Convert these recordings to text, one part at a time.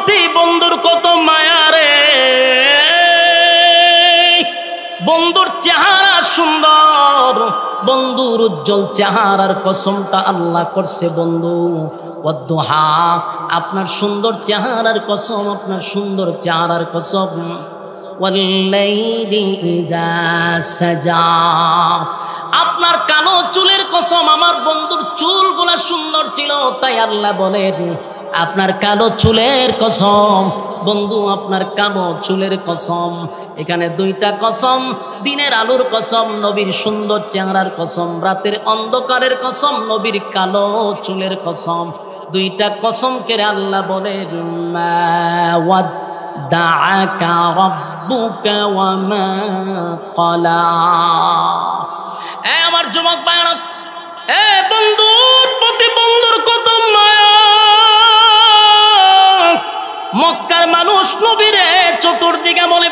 প্রতি বন্ধুর কত মায়া রে, বন্ধুর চেহারা সুন্দর, বন্ধুর উজ্জ্বল চেহারার কসমটা আল্লাহ করছে বন্ধু। ওয়াদ্দুহা, আপনার সুন্দর চেহারার কসম, আপনার সুন্দর চেহারার কসম। ওয়াল্লাইলি ইযা সাজা, আপনার কালো চুলের কসম। আমার বন্ধুর চুলগুলা সুন্দর ছিল, তাই আল্লাহ বলেন আপনার কালো চুলের কসম। বন্ধু আপনার কালো চুলের কসম। এখানে দুইটা কসম, দিনের আলোর কসম, নবীর সুন্দর চেহারার কসম, রাতের অন্ধকারের কসম, নবীর কালো চুলের কসম। দুইটা কসম কেড়ে আল্লাহ বলেন মা ওয়াদ্দাআকা রাব্বুকা ওয়া মা ক্বালা। আমার যুবক ভাইরা, বন্ধুর প্রতি বন্ধুর কত মায়া। মক্কার মানুষ নবীরে চতুর্দিকে বলে,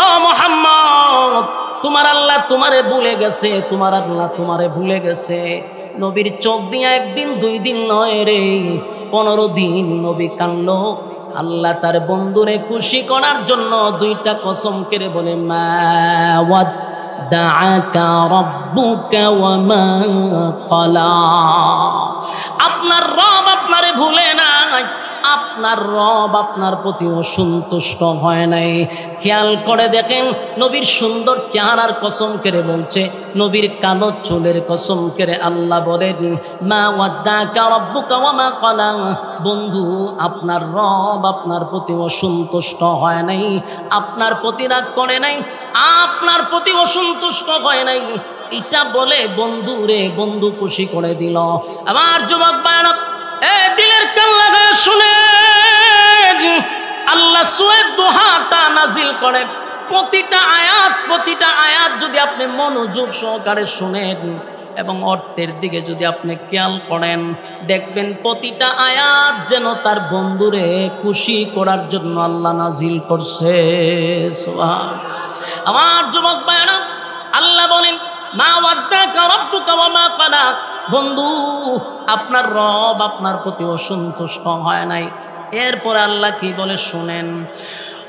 ও মুহাম্মদ, তোমার আল্লাহ তোমারে ভুলে গেছে, তোমার আল্লাহ তোমারে ভুলে গেছে। নবীর চোখ দিয়ে একদিন দুই দিন নয় রে, 15 দিন নবী কাঁদলো। আল্লাহ তার বন্ধুরে খুশি করার জন্য দুইটা কসম কেড়ে বলে মা ওয়াদ্দাআকা রাব্বুকা ওয়া মা ক্বালা। আপনার রব আপনারে ভুলে নাই, আপনার রব আপনার প্রতি অসন্তুষ্ট হয় নাই। খেয়াল করে দেখেন, নবীর সুন্দর চেহারার কসম কেড়ে বলছে, নবীর কালো চুলের কসম কেড়ে আল্লাহ বলেন মা ওয়াদ্দাআকা রাব্বুকা ওয়া মা ক্বালা। বন্ধু আপনার রব আপনার প্রতি অসন্তুষ্ট হয় নাই, আপনার প্রতি রাগ করে নাই, আপনার প্রতি অসন্তুষ্ট হয় নাই। এটা বলে বন্ধু রে, বন্ধু খুশি করে দিল। আমার যুবক ভাইরা, দিলের কান লাগায় শুনে, আল্লাহ সূরা দুহাটা নাজিল করে। প্রতিটা আয়াত যদি আপনি মনোযোগ সহকারে শুনেন এবং অর্থের দিকে যদি আপনি খেয়াল করেন, দেখবেন প্রতিটা আয়াত যেন তার বন্ধুরে খুশি করার জন্য আল্লাহ নাজিল করছে। আমার যুবক ভাইরা, আল্লাহ বলেন মা ওয়াদ্দাআকা রাব্বুকা ওয়া মা ক্বালা। বন্ধু আপনার রব আপনার প্রতি অসন্তুষ্ট হয় নাই। এরপরে আল্লাহ কি বলে শুনেন,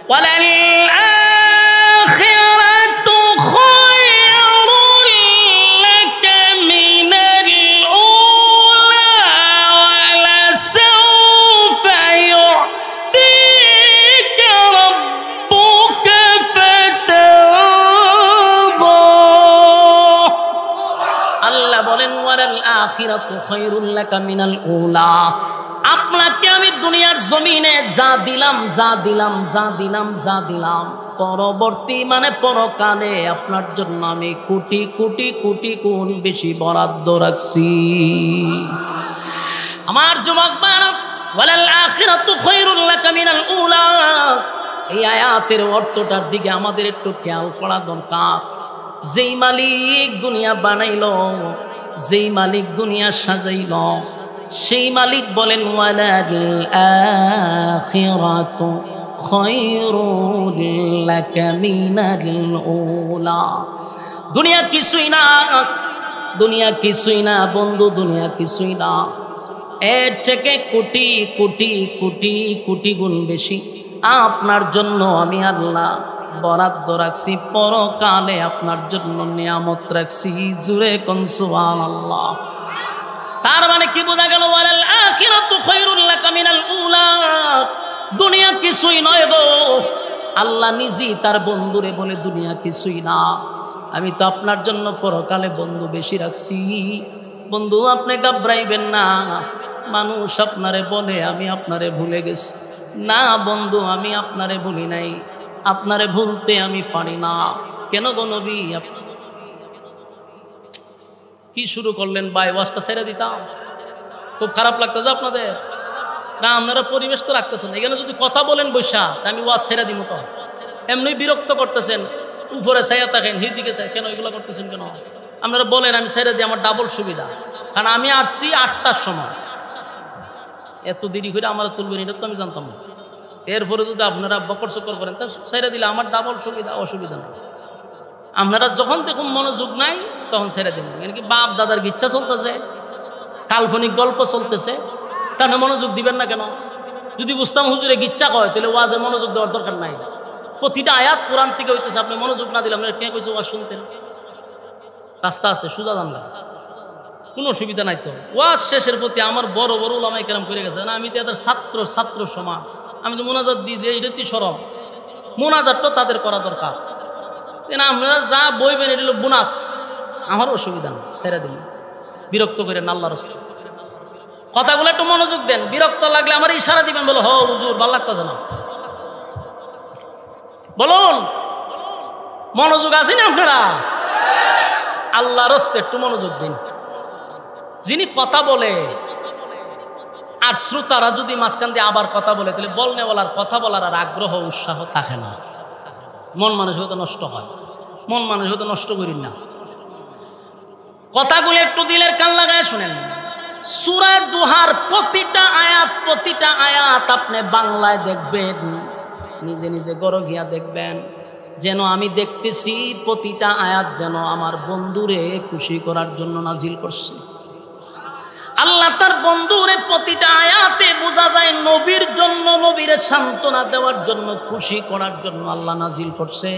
ওয়ালাল আখিরাতু খায়রুল লাকা মিনাল উলা ওয়ালা সাওফা ইউ'তিকা রাব্বুকা ফাতারদা। আল্লাহ বলেন ওয়ালাল আখিরাতু খায়রুল লাকা মিনাল উলা। আপনাকে আমি দুনিয়ার জমিনে যা দিলাম, পরবর্তী মানে পরকালে আপনার জন্য আমি কোটি কোটি কোটি গুণ বেশি বরাদ্দ রাখছি। আমার যুবক ভাইরা, ওয়ালাল আখিরাতু খায়রুল লাকা মিনাল উলা, এই আয়াতের অর্থটার দিকে আমাদের একটু খেয়াল করা দরকার। যেই মালিক দুনিয়া বানাইলো, যেই মালিক দুনিয়া সাজাইলো, সেই মালিক বলেন ওয়ালাল আখিরাতু খায়রুল লাকা মিনাল উলা। দুনিয়া কিছুই না, দুনিয়া কিছুই না বন্ধু, দুনিয়া কিছুই না। এর থেকে কোটি কোটি কোটি কোটি গুণ বেশি আপনার জন্য আমি আল্লাহ বরাদ্দ রাখছি, পরকালে আপনার জন্য নিয়ামত রাখছি। জুরে কোন সুবহানাল্লাহ। তার মানে কি বোঝা গেল, ওয়ালাল আখিরাতু খায়রুল লাকা মিনাল উলা। দুনিয়া কিছুই নয় গো। আল্লাহ নিজেই তার বন্ধুরে বলে দুনিয়া কিছুই না, আমি তো আপনার জন্য পরকালে বন্ধু বেশি রাখছি। বন্ধু আপনি ঘাবড়াইবেন না। মানুষ আপনারে বলে আমি আপনারে ভুলে গেছি, না বন্ধু আমি আপনারে ভুলি নাই, আপনারে ভুলতে আমি পারি না। কেন গো নবী কি শুরু করলেন ভাই, ওয়াজটা ছেড়ে দিতাম? খুব খারাপ লাগতেছে আপনাদের না? আপনারা পরিবেশ তো রাখতেছেন, এখানে যদি কথা বলেন বৈশা আমি ওয়াজ ছেড়ে দিব তো। এমনি বিরক্ত করতেছেন, উপরে ছায়া থাকেন, হিদিকে চাই কেন, এগুলো করতেছেন কেন? আপনারা বলেন আমি ছেড়ে দিই, আমার ডাবল সুবিধা। কারণ আমি আসছি 8টার সময়, এত দেরি করে আমার তুলবেন এটা তো আমি জানতাম না। এরপরে যদি আপনারা বকর চকর করেন তা ছেড়ে দিলে আমার ডাবল সুবিধা, অসুবিধা নেই। আপনারা যখন দেখুন মনোযোগ নাই তখন ছেড়ে দেবেন। এমনকি বাপ দাদার ইচ্ছা চলতেছে, কাল্পনিক গল্প চলতেছে, তাহলে মনোযোগ দিবেন না কেন? যদি বুঝতাম হুজুরে গিচ্ছা কয় তাহলে ওয়াজে মনোযোগ দেওয়ার দরকার নাই। প্রতিটা আয়াত কোরআন থেকে হইতেছে, আপনি মনোযোগ না দিলে আপনার কে কইছে ওয়াজ শুনতেন? রাস্তা আছে, সুজা জানলা, কোনো অসুবিধা নাই তো। ওয়াজ শেষের প্রতি আমার বড় বড় ওলামায়ে কেরাম করে গেছে না, আমি তো এদের ছাত্র সমান, আমি তো মোনাজাত দিয়ে দিই, এটা তো সরব, মোনাজাতটা তাদের করা দরকার। আমরা যা বইবেন এটা হলো বোনাস, আমার অসুবিধা নেই, ছেড়ে দিন, বিরক্ত করেন আল্লাহর রাস্তায়। কথাগুলো একটু মনোযোগ দেন, বিরক্ত লাগলে আমার ইশারা দিবেন, বলো হ হুজুর ভালো লাগতেছে না, বলুন। মনোযোগ আছে না আপনারা? আল্লাহর রাস্তায় একটু মনোযোগ দিন। যিনি কথা বলে আর শ্রোতারা যদি মাঝখান দিয়ে আবার কথা বলে, তাহলে বলনে বলার, কথা বলার আর আগ্রহ উৎসাহ থাকে না, মন মানসিকতা নষ্ট হয়। মন মানসিকতা নষ্ট করিন না, কথাগুলো একটু দিলের কান লাগায় শুনেন। সূরা দুহার প্রতিটা আয়াত আপনি বাংলায় দেখবেন, নিজে নিজে গড় গিয়া দেখবেন, যেন আমি দেখতেছি প্রতিটা আয়াত যেন আমার বন্ধুরে খুশি করার জন্য নাজিল করছে। আল্লাহ তার বন্ধুরে প্রতিটা আয়াতে বোঝা যায় নবীর জন্য, নবীরে সান্ত্বনা দেওয়ার জন্য, খুশি করার জন্য আল্লাহ নাজিল করছে।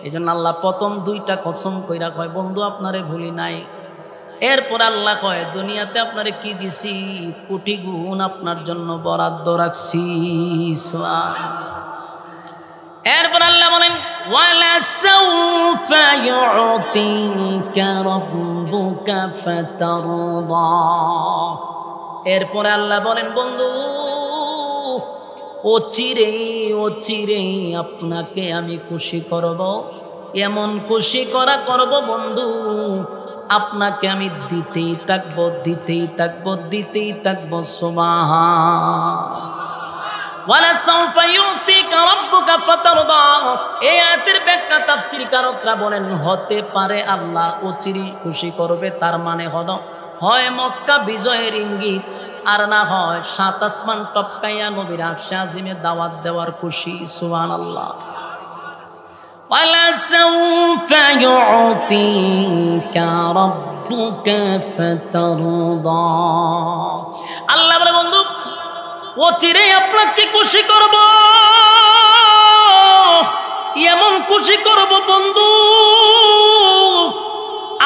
এই জন্য আল্লাহ প্রথম দুইটা কসম কইরা কয় বন্ধু আপনারে ভুলি নাই। এরপর আল্লাহ কয় দুনিয়াতে আপনারে কি দিছি, কোটি গুণ আপনার জন্য বরাদ্দ রাখছি। এরপর আল্লাহ বলেন ওয়ালা সাউফা ইউতিকা রাব্বুকা ফাতারদা। এরপর আল্লাহ বলেন বন্ধু অচিরে আপনাকে আমি খুশি করব, এমন খুশি করব বন্ধু, আপনাকে আমি দিতেই থাকবো। সুবহান। ওয়ালা সাউফা ইউতিকা রাব্বুকা ফাতারদা। এই আয়াতের ব্যাখ্যা তাফসীরকারকরা বলেন হতে পারে আল্লাহ অচিরে খুশি করবে, তার মানে হলো হয় মক্কা বিজয়ের ইঙ্গিত, আর না হয় সাত আসমান টপকাইয়া নবীর আরশে আজিমে দাওয়াত দেওয়ার খুশি। সুবহানাল্লাহ। ওয়ালা সাউফা ইউতিকা রাব্বুকা ফাতারদা। আল্লাহ বলে বন্ধু অচিরে আপনাকে খুশি করব, এমন খুশি করব বন্ধু,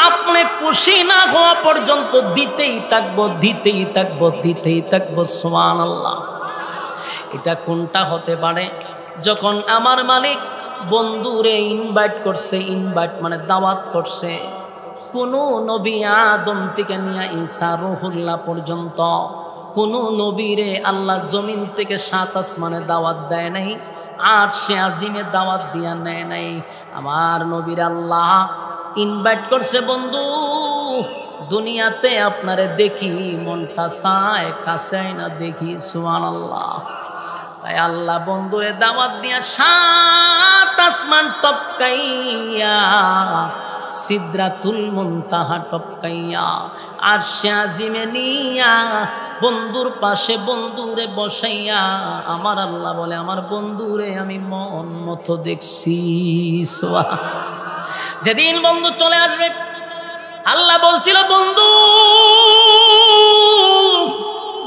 আপনি খুশি না হওয়া পর্যন্ত দিতেই থাকবো। সুবহানাল্লাহ। এটা কোনটা হতে পারে? যখন আমার মালিক বন্ধুরে ইনভাইট করছে, ইনভাইট মানে দাওয়াত করছে, কোনো নবী আদম থেকে নিয়ে ঈসা রুহুল্লাহ পর্যন্ত কোনো নবীরে আল্লাহ জমিন থেকে সাত আসমানে দাওয়াত দেয় নাই, আর সে আজিমে দাওয়াত দিয়া নেয় নাই। আমার নবীর আল্লাহ ইনভাইট করছে বন্ধু দুনিয়াতে আপনারে দেখি মনটা চায়, কাছে না দেখি। সুবহানাল্লাহ। তাই আল্লাহ বন্ধুরে দাওয়াত দিয়া সাত আসমান টপকাইয়া, সিদরাতুল মুনতাহা টপকাইয়া, আরশে আজিমে নিয়া বন্ধুর পাশে বন্ধুরে বসাইয়া আমার আল্লাহ বলে আমার বন্ধুরে আমি মন মতো দেখছি। যেদিন বন্ধু চলে আসবে আল্লাহ বলছিল বন্ধু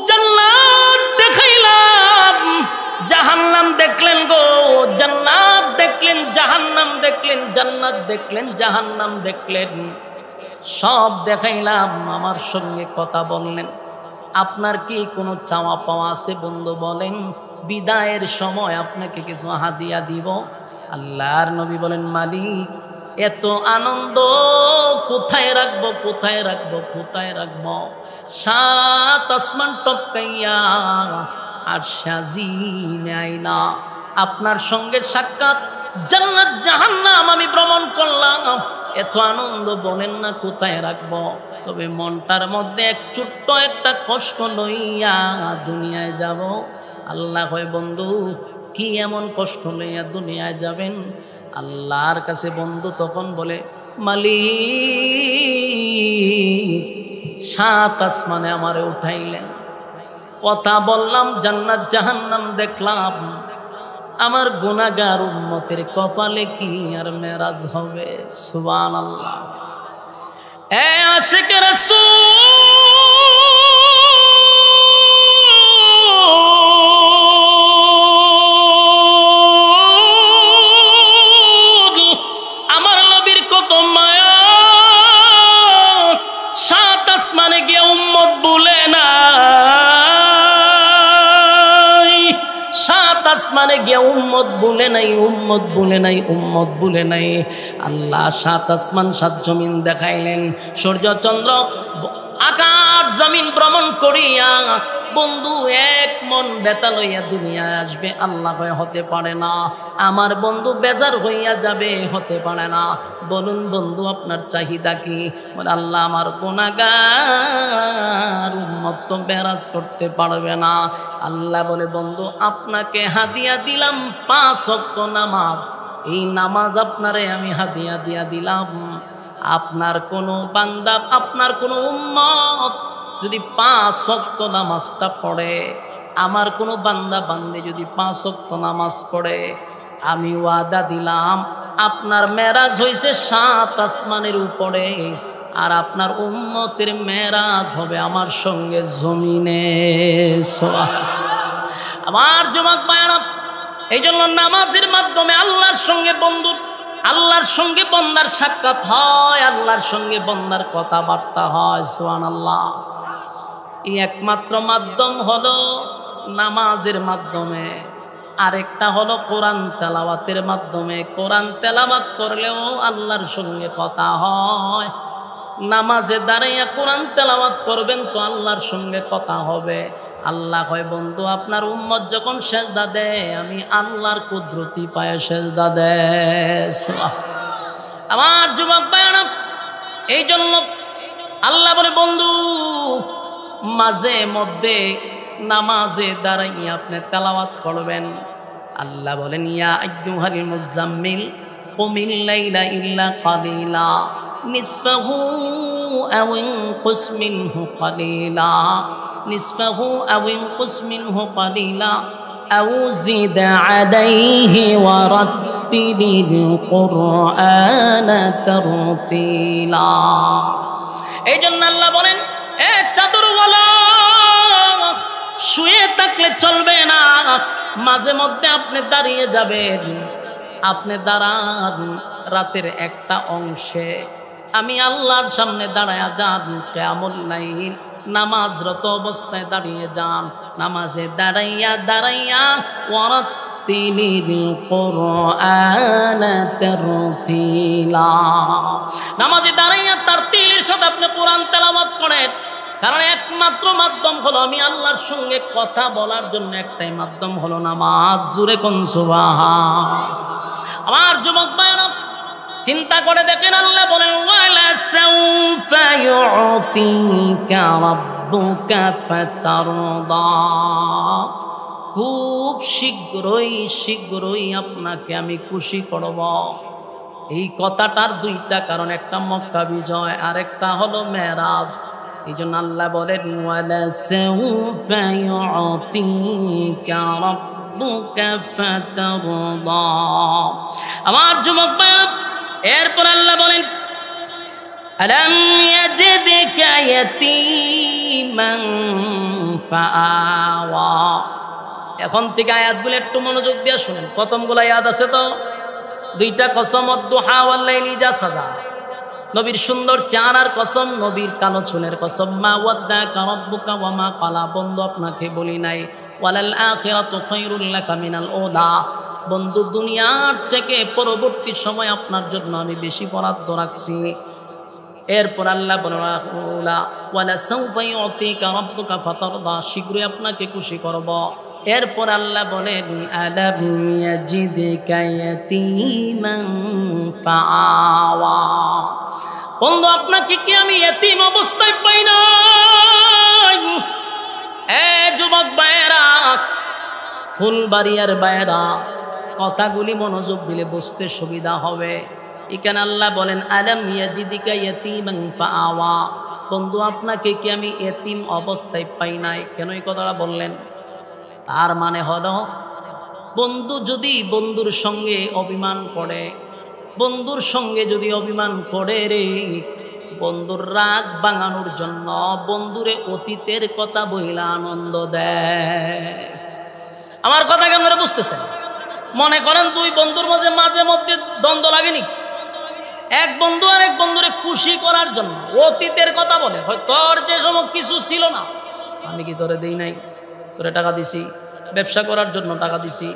জান্নাত দেখাইলাম, জাহান্নাম দেখলেন গো, জান্নাত দেখলেন, জাহান্নাম দেখলেন, জান্নাত দেখলেন, জাহান্নাম দেখলেন, সব দেখাইলাম, আমার সঙ্গে কথা বললেন। আপনার কি কোনো চাওয়া পাওয়া আছে বন্ধু বলেন, বিদায়ের সময় আপনাকে কিছু হাদিয়া দিব। আল্লাহর নবী বলেন মালিক এত আনন্দ কোথায় রাখবো? সাত আসমান টপকাইয়া আর সাজিমে আইনা আপনার সঙ্গে সাক্ষাৎ, জান্নাত জাহান্নাম আমি ভ্রমণ করলাম, এত আনন্দ বলেন না কোথায় রাখবো? তবে মনটার মধ্যে এক ছোট্ট একটা কষ্ট লইয়া দুনিয়ায় যাব। আল্লাহ কয় বন্ধু কি এমন কষ্ট লইয়া দুনিয়ায় যাবেন? আল্লাহর কাছে বন্ধু তখন বলে মালিক সাত আসমানে আমারে উঠাইলেন, কথা বললাম, জান্নাত জাহান্নাম দেখলাম, আমার গুনাহগার উম্মতের কপালে কি আর মেরাজ হবে? সুবহানাল্লাহ। এ আশিক রাসূল আসমানে গিয়া উম্মত বলে নাই, উম্মত বলে নাই, উম্মত বলে নাই। আল্লাহ 7 আসমান 7 জমিন দেখাইলেন, সূর্য চন্দ্র আকাশ জমিন ভ্রমণ করিয়া বন্ধু এক মন বেতা লইয়া দুনিয়ায় আসবে। আল্লাহ কয় হতে পারে না। আমার বন্ধু বেজার হইয়া যাবে, হতে পারে না। বলুন বন্ধু আপনার চাহিদা কি? বলে আল্লাহ আমার গুনাহগার উম্মত তো বেরাজ করতে পারবে না। আল্লাহ বলে বন্ধু আপনাকে হাদিয়া দিলাম 5 ওয়াক্ত নামাজ। এই নামাজ আপনারে আমি হাদিয়া দিয়া দিলাম। আপনার কোনো বান্দা, আপনার কোনো উম্মত যদি 5 ওয়াক্ত নামাজটা পড়ে, আমার কোনো বান্দা বান্দে যদি 5 ওয়াক্ত নামাজ পড়ে, আমি ওয়াদা দিলাম আপনার মেরাজ হইছে 7 আসমানের উপরে, আর আপনার উম্মতের মেরাজ হবে আমার সঙ্গে জমিনে। আমার যুবক ভাইরা, এই জন্য নামাজের মাধ্যমে আল্লাহর সঙ্গে আল্লাহর সঙ্গে বন্দার সাক্ষাৎ হয়, আল্লাহর সঙ্গে বন্দার কথাবার্তা হয়। সুবহানাল্লাহ। এই একমাত্র মাধ্যম হলো নামাজের মাধ্যমে, আরেকটা হলো কোরআন তেলাওয়াতের মাধ্যমে। কোরআন তেলাওয়াত করলেও আল্লাহর সঙ্গে কথা হয়। নামাজে দাঁড়াইয়া কোরআন তেলাওয়াত করবেন তো আল্লাহর সঙ্গে কথা হবে। আল্লাহ কয় বন্ধু আপনার উম্মত যখন সেজদা দেয়, আমি আল্লাহর কুদরতি পায়ে সেজদা দেয়। আমার যুবক ভাইরা, এই জন্য আল্লাহ বলে বন্ধু মাঝে মধ্যে নামাজে দাঁড়াইয়া আপনি তেলাওয়াত করবেন। আল্লাহ বলেন ইয়া আইয়ুহাল মুজাম্মিল কুমিল লাইলা ইল্লা কালিলা নিসফাহু আও ইনকুস মিনহু কালিলা নিসফাহু আও ইনকুস মিনহু কালিলা আও জিদ আলাইহি ওয়া রাত্তিলিল কুরআনা তারতিলা। এই জন্য আল্লাহ বলেন এ চাদরওয়ালা শুয়ে থাকলে চলবে না, মাঝে মধ্যে আপনি দাঁড়িয়ে যাবেন। আপনি দাঁড়ান রাতের একটা অংশে, আমি আল্লাহর সামনে দাঁড়ায়া যান। কিয়ামুল লাইল নামাজরত অবস্থায় দাঁড়িয়ে যান। নামাজে দাঁড়াইয়া দাঁড়াইয়া ওয়ারাত্তিলিল কুরআনা তারতিলা, নামাজে দাঁড়াইয়া তারতিলের সাথে আপনি কোরআন তেলাওয়াত করেন। কারণ একমাত্র মাধ্যম হলো আমি আল্লাহর সঙ্গে কথা বলার জন্য, একটাই মাধ্যম হলো নামাজ। জুরে কোন সুবহান। আমার যুবক ভাইরা চিন্তা করে দেখেন, আল্লাহ বলেন ওয়ালা সাউফা ইউতিকা রাব্বুকা ফাতারদা, খুব শীঘ্রই শীঘ্রই আপনাকে আমি খুশি করব। এই কথাটার 2টা কারণ, একটা মক্কা বিজয় আর একটা হলো মেরাজ। এই জন্য আল্লাহ বলেন ওয়ালা সাউফা ইউতিকা রাব্বুকা ফাতারদা। আমার যুবক ভাইরা, এরপর আল্লাহ বলেন আলাম ইয়াজিদকা ইয়াতীমান ফাআওয়া। এখন থেকে আয়াতগুলো একটু মনোযোগ দিয়ে শুনেন। প্রথমগুলো ইয়াদ আছে তো? 2টা কসম, দুহা ওয়াল লাইলি ইযা সাজা, নবীর সুন্দর চেহারার কসম, নবীর কালো চুলের কসম। মা ওয়াদ্দাকা রাব্বুকা ওয়া মা ক্বালা, বন্ধু আপনাকে বলি নাই। ওয়ালাল আখিরাতু খায়রুল লাকা মিনাল উলা, বন্ধু দুনিয়ার থেকে পরবর্তী সময় আপনার জন্য আমি বেশি বরাদ্দ রাখছি। এরপর আল্লাহ বলেন ওয়ালা সাউফা ইউতিকা রাব্বুকা ফাতারদা, শীঘ্রই আপনাকে খুশি করব। এরপর আল্লাহ বলেন আলাম ইয়াজিদকা ইয়াতীমান ফাআওয়া, বন্ধু আপনাকে কি আমি ইতিম অবস্থায় পাই নাই? এ যুবক ভাইয়েরা, ফুলবাড়িয়ার ভাইয়েরা, কথাগুলি মনোযোগ দিলে বুঝতে সুবিধা হবে। এখানে আল্লাহ বলেন আলাম ইয়াজিদকা ইয়াতীমান ফাআওয়া, বন্ধু আপনাকে কি আমি ইতিম অবস্থায় পাই নাই? কেন এই কথাটা বললেন? তার মানে হলো বন্ধু যদি বন্ধুর সঙ্গে অভিমান করে, বন্ধুর সঙ্গে যদি অভিমান করে রে, বন্ধুর রাগ ভাঙানোর জন্য বন্ধুরে অতীতের কথা বইলা আনন্দ দেয়। আমার কথা কেমন বুঝতেছেন? মনে করেন 2 বন্ধুর মাঝে মাঝে মধ্যে দ্বন্দ্ব লাগেনি, এক বন্ধু আর এক বন্ধুরে খুশি করার জন্য অতীতের কথা বলে, হয় তোর যে সময় কিছু ছিল না, আমি কি তোরে দেই নাই? তোরে টাকা দিছি, ব্যবসা করার জন্য টাকা দিছি,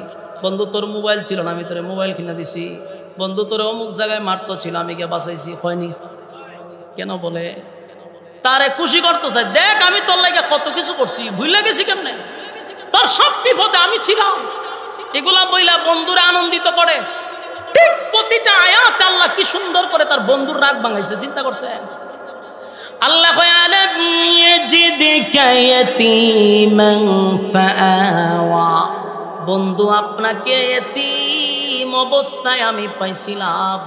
বন্ধু তোর মোবাইল ছিল না, আমি তোরে মোবাইল কিনে দিছি। বন্ধু তোরে অমুক জায়গায় মারতো ছিল, আমি গিয়ে বাঁচাইছি। হয়নি কেন বলে? তারে খুশি করতে চাই, দেখ আমি তোর লাগে কত কিছু করছি, ভুলে গেছি কেমনে, তোর সব বিপদে আমি ছিলাম। এগুলা বইলা বন্ধুরে আনন্দিত করে। ঠিক প্রতিটা আয়াত আল্লাহ কি সুন্দর করে তার বন্ধুর রাগ ভাঙাইছে, চিন্তা করছে। আল্লাহ আলাম ইয়াজিদকা ইয়াতীমান ফাআওয়া, বন্ধু আপনাকে এতিম অবস্থায় আমি পাইছিলাম,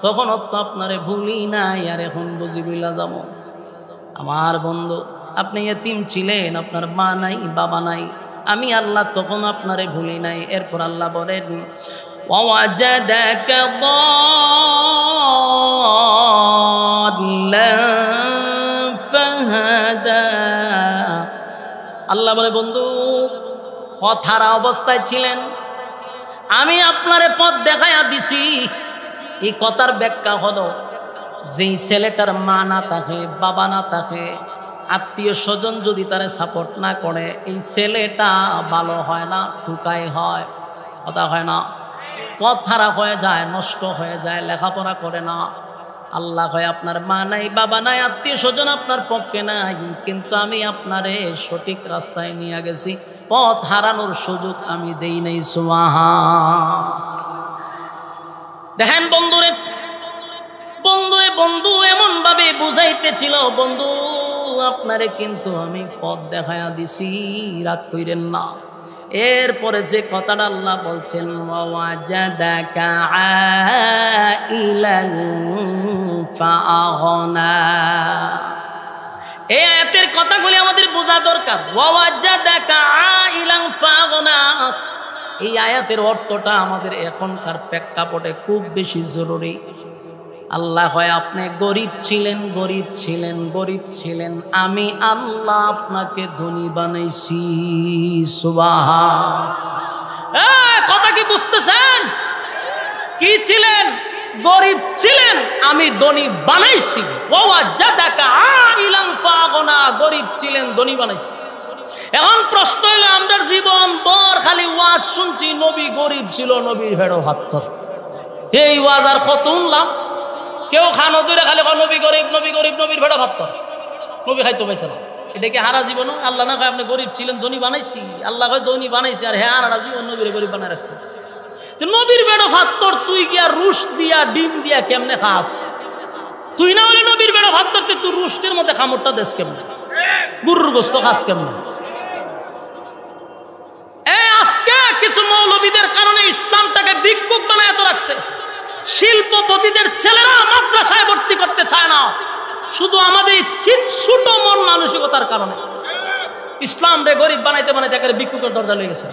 তখন তো আপনারে ভুলি নাই, আর এখন বুঝি ভুলা যাব। আমার বন্ধু আপনি এতিম ছিলেন, আপনার মা নাই বাবা নাই, আমি আল্লাহ তখন আপনারে ভুলি নাই। এরপর আল্লাহ বলেন ওয়াজাদাকা দাল্লান ফাহাদা, আল্লাহ বলে বন্ধু পথহারা অবস্থায় ছিলেন, আমি আপনারে পথ দেখাইয়া দিছি। এই কথার ব্যাখ্যা হলো, যেই ছেলেটার মা না থাকে, বাবা না থাকে, আত্মীয় স্বজন যদি তারে সাপোর্ট না করে, এই ছেলেটা ভালো হয় না, টুকাই হয়, কথা হয় না, পথহারা হয়ে যায়, নষ্ট হয়ে যায়, লেখাপড়া করে না। আল্লাহ হয় আপনার মা নাই বাবা নাই, আত্মীয় স্বজন আপনার পক্ষে নাই, কিন্তু আমি আপনারে সঠিক রাস্তায় নিয়ে গেছি, পথ হারানোর সুযোগ আমি দেই নাই। সুবহান। দেখেন বন্ধুরে, বন্ধু এমন ভাবে বুঝাইতেছিল, বন্ধু আপনারে কিন্তু আমি পথ দেখায়া দিছি, রাগ কইরেন না। এরপরে যে কথাটা আল্লাহ বলছেন ওয়াজাদাকা আইলান ফাআগনা, এই আয়াতের কথাগুলি আমাদের বোঝা দরকার। ওয়াজাদাকা আইলান ফাআগনা, এই আয়াতের অর্থটা আমাদের এখনকার প্রেক্ষাপটে খুব বেশি জরুরি। আল্লাহ হয় আপনি গরিব ছিলেন, আমি আল্লাহ আপনাকে ধনী বানাইছি। সুবহান। কথা কি বুঝতেছেন? কি ছিলেন? গরিব ছিলেন, আমি ধনী বানাইছি। ওয়াজাদাকা আইলান ফাআগনা, গরিব ছিলেন, ধনী বানাইছি। এখন প্রশ্ন হলো, আমরা জীবন ভর খালি ওয়াজ শুনছি, নবী গরিব ছিল, নবীর ভেড়ো ভাত্তর, এই ওয়াজ আর কত শুনলাম। কেউ খানো দূরে খালি নবী গরিব, নবীর ভেড়া ভাত, নবী খাইতে পাইছে না। এটা কি হারা জীবন? আল্লাহ না কয় আপনি গরিব ছিলেন, ধনী বানাইছি। আল্লাহ কয় ধনী বানাইছি, আর হ্যাঁ হারা জীবন নবীর গরিব বানায় রাখছে। নবীর বেড়ো ভাত্তর তুই গিয়া রুশ দিয়া ডিম দিয়া কেমনে খাস? তুই না হলে নবীর বেড়ো ভাত্তর তুই রুষ্টের মধ্যে খামরটা দেশ কেমনে, গরুর গোস্ত খাস কেমনে? আজকে কিছু মৌলবীদের কারণে ইসলামটাকে ভিক্ষুক বানায় তো রাখছে। শিল্পপতিদের ছেলেরা মাদ্রাসায় ভর্তি করতে চায় না, শুধু আমাদের ছোট মন মানসিকতার কারণে। ইসলাম রে গরিব বানাইতে একেবারে ভিক্ষুকের দরজা লেগে গেছে।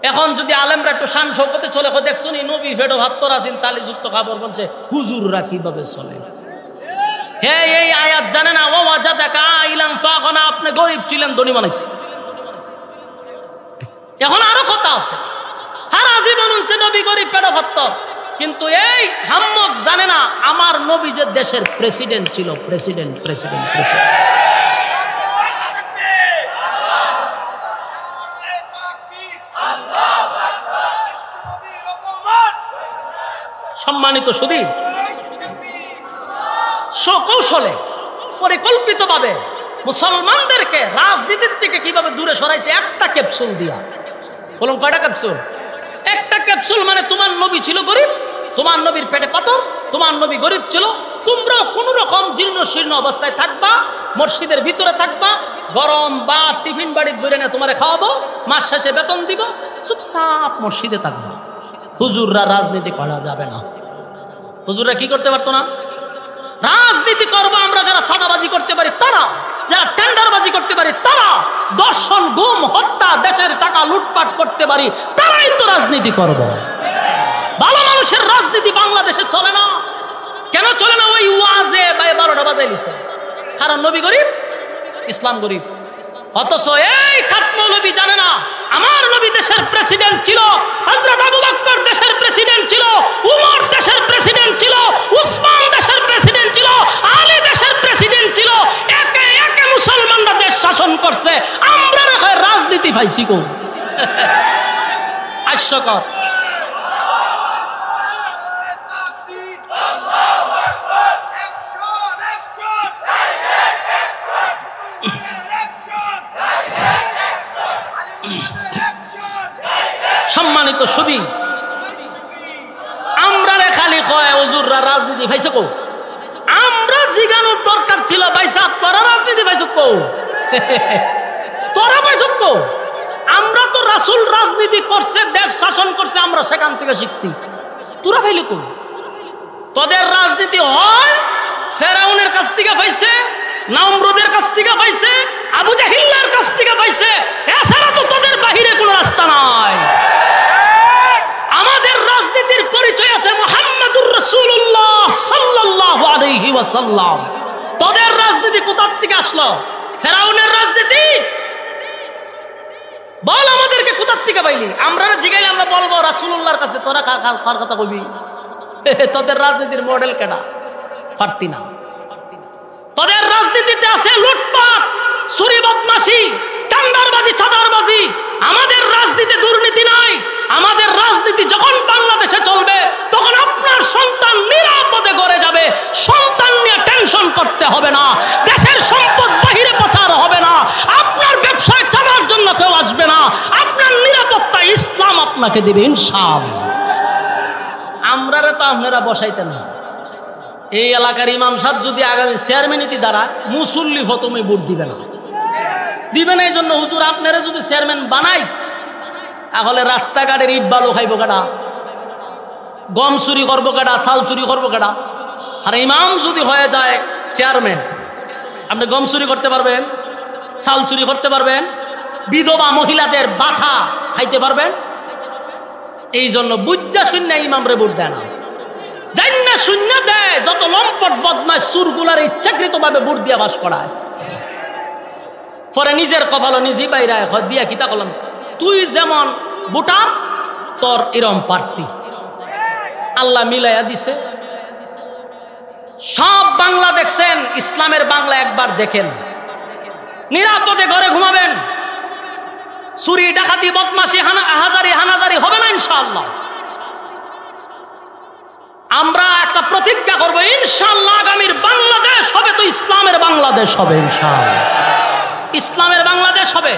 এখন যদি আলেমরা একটু শান শৌকতে চলে, দেখছো নি নবী ফেডো ভাত্তর আছেন, তালিযুক্ত খাবার বলছে হুজুররা কিভাবে চলে। হে এই আয়াত জানে না, ওয়াজাদাকা আইলান ফাআগনা, আপনি গরিব ছিলেন, ধনী বানাইছে। এখন আরো কথা আছে, হারা জীবন হচ্ছে নবী গরিব ফেডো ভাত্তর, কিন্তু এই হাম্মক জানে না আমার নবী যে দেশের প্রেসিডেন্ট ছিল, প্রেসিডেন্ট। সম্মানিত সুধী, সকৌশলে পরিকল্পিতভাবে মুসলমানদেরকে রাজনীতির থেকে কিভাবে দূরে সরাইছে, একটা ক্যাপসুল দিয়া। বলুন কয়টা ক্যাপসুল? একটা ক্যাপসুল মানে তোমার নবী ছিল গরিব, তোমার নবীর পেটে পাথর, তোমার নবী গরিব ছিল, তোমরাও কোন রকম জীর্ণ শীর্ণ অবস্থায় থাকবা, মসজিদের ভিতরে থাকবা, গরম বা টিফিন বাড়ি বইরে না তোমারে খাওয়াবো, মাস শেষে বেতন দিব, চুপচাপ মসজিদে থাকবা। হুজুররা রাজনীতি করা যাবে না। হুজুররা কি করতে পারতো না? রাজনীতি করবো আমরা যারা চাঁদাবাজি করতে পারি তারা, যারা টেন্ডারবাজি করতে পারি তারা, দর্শন গুম হত্যা দেশের টাকা লুটপাট করতে পারি তারাই তো রাজনীতি করব। ভালো মানুষের রাজনীতি বাংলাদেশে চলে না। কেন চলে না? ওই ওয়াজে 12টা বাজাই দিছে, কারণ নবী গরিব, ইসলাম গরিব। অথচ এই খাতমৌলবী জানে না আমার নবী দেশের প্রেসিডেন্ট ছিল, হযরত আবু বকর দেশের প্রেসিডেন্ট ছিল, উমর দেশের প্রেসিডেন্ট ছিল, উসমান দেশের প্রেসিডেন্ট ছিল, আলী দেশের প্রেসিডেন্ট ছিল, একে একে মুসলমানরা দেশ শাসন করছে। আমরা রাজনীতি পাইছি কো? আর হাস্যকর। সম্মানিত সুধী, আমরা খালি কয় হুজুররা রাজনীতি পাইছে কো, আমরা জিগানোর দরকার ছিল ভাই সাহেব তোরা রাজনীতি পাইছ কো, তোরা পাইছ কো? আমরা তো রাসূল রাজনীতি করছে, দেশ শাসন করছে, আমরা সেখান থেকে শিখছি। তোরা পাইলি কো? তোদের রাজনীতি হয় ফেরাউনের কাছ থেকে পাইছে, নমরুদের কাছ থেকে পাইছে, আবু জাহিলের কাছ থেকে পাইছে, এছাড়া তো তোদের বাহিরে কোনো রাস্তা নাই। আমাদের রাজনীতির পরিচয় আছে মুহাম্মাদুর রাসূলুল্লাহ সাল্লাল্লাহু আলাইহি ওয়াসাল্লাম। তোদের রাজনীতি কোথা থেকে আসলো? ফেরাউনের রাজনীতি? বল আমাদেরকে কোথা থেকে পাইলি? আমরা জিগাইলে আমরা বলবো রাসূলুল্লাহর কাছে। তোরা কার কথা কইবি? তোদের রাজনীতির মডেল কেডা? পারতি না। তোদের রাজনীতিতে আছে লুটপাট, চুরি, বদমাশি, টেন্ডারবাজি, চাঁদাবাজি। আমাদের রাজনীতি দুর্নীতি নাই। আমাদের রাজনীতি যখন বাংলাদেশে চলবে তখন আপনার সন্তান নিরাপদে ঘরে যাবে, সন্তান নিয়ে টেনশন করতে হবে না, দেশের সম্পদ বাহিরে পাচার হবে না, আপনার ব্যবসায় চাঁদার জন্য কেউ আসবে না, আপনার নিরাপত্তা ইসলাম আপনাকে দিবে ইনশাআল্লাহ। আমরারে তো আপনারা বসাইতেন না। এই এলাকার ইমাম সাহেব যদি আগামী চেয়ারম্যানিতে দাঁড়ায়, মুসল্লি প্রথমে ভোট দিবে না, দিবে না। এই জন্য হুজুর আপনারা যদি চেয়ারম্যান বানাই, তাহলে রাস্তাঘাটের ইট বালু খাইব কাটা, গম চুরি করবো কাটা, চাল চুরি করবো কাটা। আর ইমাম যদি হয়ে যায় চেয়ারম্যান, আপনি গম চুরি করতে পারবেন, চাল চুরি করতে পারবেন, বিধবা মহিলাদের বাথা খাইতে পারবেন। এই জন্য বুজ্জা শূন্য ইমামরে ভোট দেয় না, জান্না শূন্য দেয় যত লম্পট বদমাশ সুরগুলার ইচ্ছাকৃত ভাবে ভোট দিয়া বাস করায়। পরে নিজের কপাল নিজেই বাইরে দিয়া কিতা করলাম, তুই যেমন ভোটার তোর এরম প্রার্থী। আল্লাহ মিলাইয়া দিছে। সব বাংলা দেখছেন, ইসলামের বাংলা একবার দেখেন, নিরাপদে ঘরে ঘুমাবেন, চুরি ডাকাতি বদমাশি হানাজারি হবে না ইনশাআল্লাহ। আমরা একটা প্রতিজ্ঞা করব, ইনশাআল্লাহ আগামীর বাংলাদেশ হবে তো ইসলামের বাংলাদেশ হবে ইনশাআল্লাহ। ইসলামের বাংলাদেশ হবে।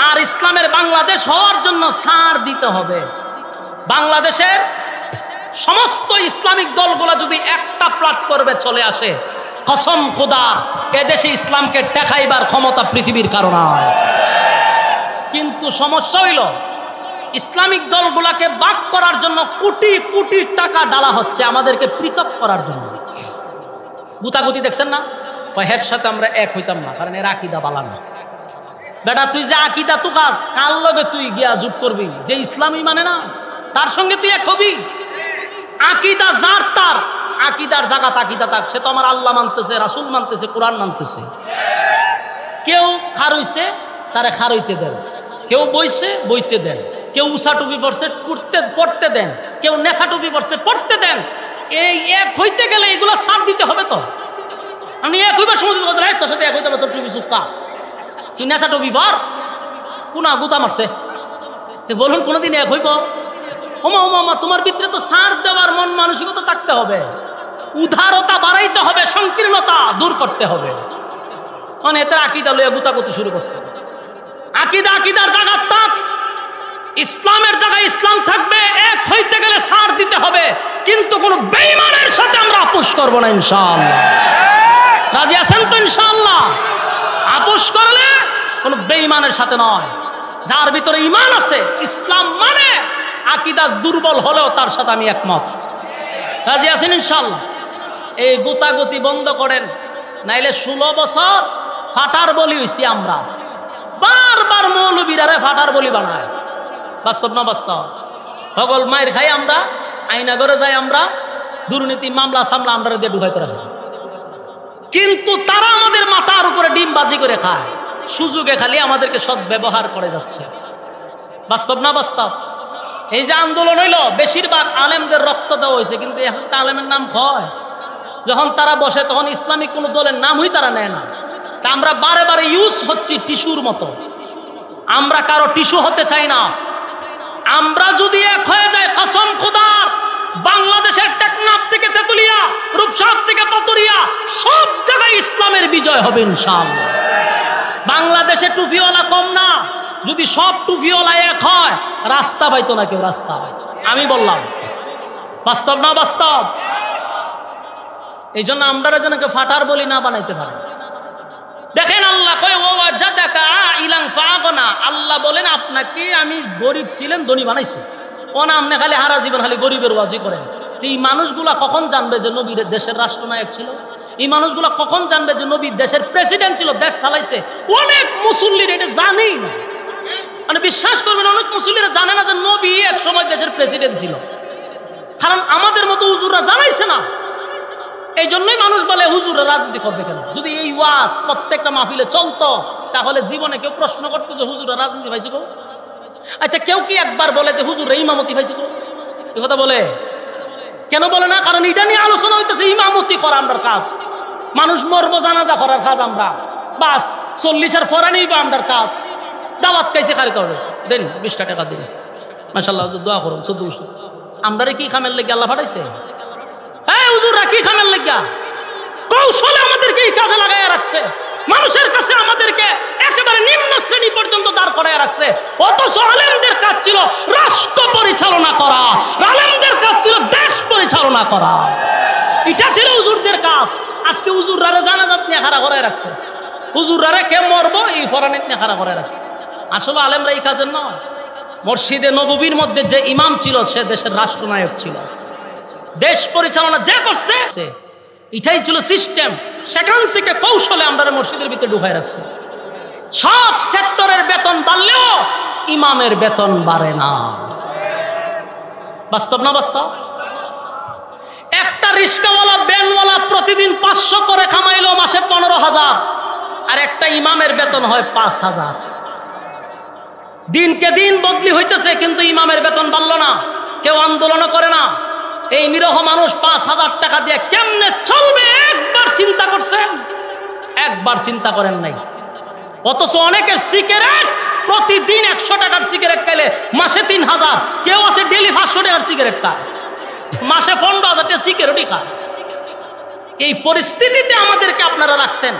আর ইসলামের বাংলাদেশ হওয়ার জন্য ছাড় দিতে হবে। বাংলাদেশের সমস্ত ইসলামিক দলগুলো যদি একটা প্ল্যাটফর্মে চলে আসে, কসম খোদা এদেশে ইসলামকে টেকাইবার ক্ষমতা পৃথিবীর কারণে। কিন্তু সমস্যা হইল ইসলামিক দলগুলাকে বাক করার জন্য কোটি কোটি টাকা ডালা হচ্ছে আমাদেরকে পৃথক করার জন্য। গুতাগুতি দেখছেন না? হের সাথে আমরা এক হইতাম না, কারণ এর আকিদা বালা না। বেটা তুই যে আকিদা তু কাজ, কার লগে তুই গিয়া জুট করবি? যে ইসলামই মানে না তার সঙ্গে তুই এক হবি। আকিদা যার তার, আকিদার জায়গা আকিদা থাক। সে তো আমার আল্লাহ মানতেছে, রাসূল মানতেছে, কোরআন মানতেছে। কেউ খারইছে তারে খারইতে দেন, কেউ বইছে বইতে দেন, কেউ উষা টুপি পড়ছে পড়তে দেন, কেউ নেশা টুপি পড়ছে পড়তে দেন। এই এক হইতে গেলে এগুলো ছাড় দিতে হবে। তো আমি এক হইবার সময় তোর সাথে এক হইতে হবে, তোর টুপি চুপকা, তুই নেশা টুপি পর, কোনা গুতা মারছে, বলুন কোনোদিন এক হইব? ওমা ওমা ওমা, তোমার ভিতরে তো ছাড় দেওয়ার মন মানসিকতা থাকতে হবে, উদারতা বাড়াইতে হবে, সংকীর্ণতা দূর করতে হবে। মানে এতে আকিদা লইয়া গুতাগুতি শুরু করছে। আকিদার জায়গা থাক, ইসলামের জায়গায় ইসলাম থাকবে। এক হইতে গেলে ছাড় দিতে হবে, কিন্তু কোন বেঈমানের সাথে আমরা আপোষ করব না ইনশাআল্লাহ। রাজি আছেন তো ইনশাআল্লাহ? আপোষ করলে কোন বেঈমানের সাথে নয়, যার ভিতরে ঈমান আছে, ইসলাম মানে আকিদা দুর্বল হলেও তার সাথে আমি একমত। রাজি আছেন ইনশাআল্লাহ? এই গুতাগুতি বন্ধ করেন, নাইলে 16 বছর ফাটার বলি হইছি আমরা। বারবার মৌলবীরা ফাটার বলি বানায়। বাস্তব না বাস্তব? সকল মায়ের খাই আমরা, আইনা করে যাই আমরা, দুর্নীতি মামলা সামলা আমরা দিয়ে ঢুকাইতে রাখি। কিন্তু তারা আমাদের মাথার উপরে ডিম বাজি করে খায়, সুযোগে খালি আমাদেরকে সৎ ব্যবহার করে যাচ্ছে। বাস্তব না বাস্তব? এই যে আন্দোলন হইল, বেশিরভাগ আলেমদের রক্ত দেওয়া হয়েছে, কিন্তু এখন আলেমের নাম হয়। যখন তারা বসে তখন ইসলামিক কোন দলের নামই তারা নেয় না। তা আমরা বারে বারে ইউজ হচ্ছি টিস্যুর মতো। আমরা কারো টিস্যু হতে চাই না। আমরা যদি এক হয়ে যাই, কসম খোদার, বাংলাদেশের টেকনাফ থেকে তেতুলিয়া, রূপসার থেকে পাতুরিয়া, সব জায়গায় ইসলামের বিজয় হবে ইনশাআল্লাহ। বাংলাদেশে টুপিওয়ালা কম না, যদি সব টুপিওয়ালা এক হয়, রাস্তা পাইতো না কেউ, রাস্তা পাইতো। আমি বললাম বাস্তব না বাস্তব? এই জন্য আমরা যেন কেউ ফাটার বলি না বানাইতে পারে। দেখেন আল্লাহ কয় ওয়াজাদাকা আইলান ফাগনা, আল্লাহ বলেন আপনাকে আমি গরিব ছিলেন ধনী বানাইছি। ও না আপনি খালি হারা জীবন খালি গরিবের ওয়াজি করেন। তো এই মানুষগুলা কখন জানবে যে নবীর দেশের রাষ্ট্রনায়ক ছিল? এই মানুষগুলা কখন জানবে যে নবী দেশের প্রেসিডেন্ট ছিল, দেশ চালাইছে? অনেক মুসল্লির এটা জানেই না, মানে বিশ্বাস করবেন অনেক মুসল্লিরা জানে না যে নবী এক সময় দেশের প্রেসিডেন্ট ছিল, কারণ আমাদের মতো হুজুররা জানাইছে না। এই জন্যই মানুষ বলে হুজুররা রাজনীতি করবে কেন? যদি এই ওয়াজ প্রত্যেকটা মাহফিলে চলতো, তাহলে জীবনে কেউ প্রশ্ন করতো যে হুজুররা রাজনীতি পাইছে গো? আচ্ছা, কেউ কি একবার বলে যে হুজুররা ইমামতি পাইছে গো? এই কথা বলে কেন? বলে না, কারণ এটা নিয়ে আলোচনা হইতেছে ইমামতি করা আমার কাজ, মানুষ মরবো জানাজা করার কাজ আমরা, বাস 40-এর ফরানি আমার কাজ, দাওয়াত খাইছে খারিতে হবে, দেন 20 টাকা দিন মাশাআল্লাহ, দোয়া করুন। 14 বছর আমরা কি খামের লেগে আল্লাহ পাঠাইছে? হ্যাঁ, হুজুররা কি খামের লেগে কৌশলে আমাদেরকে এই কাজে লাগাইয়া রাখছে, মানুষের কাছে আমাদেরকে একেবারে নিম্ন শ্রেণী পর্যন্ত দাঁড় করাইয়া রাখছে। অথচ আলেমদের কাজ ছিল রাষ্ট্র পরিচালনা করা, আলেমদের কাজ ছিল দেশ পরিচালনা করা, এটা ছিল হুজুরদের কাজ। আজকে হুজুররা জানাজাত নিয়ে খাড়া করাই রাখছে, হুজুররা কে মরবো এই ফরানিত নিয়ে খাড়া করাই রাখছে। আসলে আলেমরা এই কাজের নয়। মসজিদে নববীর মধ্যে যে ইমাম ছিল সে দেশের রাষ্ট্রনায়ক ছিল, দেশ পরিচালনা যে করছে এটাই ছিল সিস্টেম। সেখান থেকে কৌশলে আমরা মসজিদের ভিতরে ঢুকাই রাখছে। সব সেক্টরের বেতন বাড়লেও ইমামের বেতন বাড়ে না। বাস্তব না বাস্তব? একটা রিক্সাওয়ালা ভ্যানওয়ালা প্রতিদিন 500 করে কামাইলো মাসে 15,000, আর একটা ইমামের বেতন হয় 5,000। দিনকে দিন বদলি হইতেছে, কিন্তু ইমামের বেতন বাড়লো না, কেউ আন্দোলন করে না। এই নিরহ মানুষ 5,000 টাকা দিয়ে কেমনে চলবে একবার চিন্তা করছেন? একবার চিন্তা করেন নাই। অথচ অনেকের সিগারেট প্রতিদিন 100 টাকার সিগারেট খাইলে মাসে 3,000, কেউ আছে ডেলি 500 টাকার সিগারেট খায়, মাসে 15,000 টাকা সিগারেটই খায়। এই পরিস্থিতিতে আমাদেরকে আপনারা রাখছেন।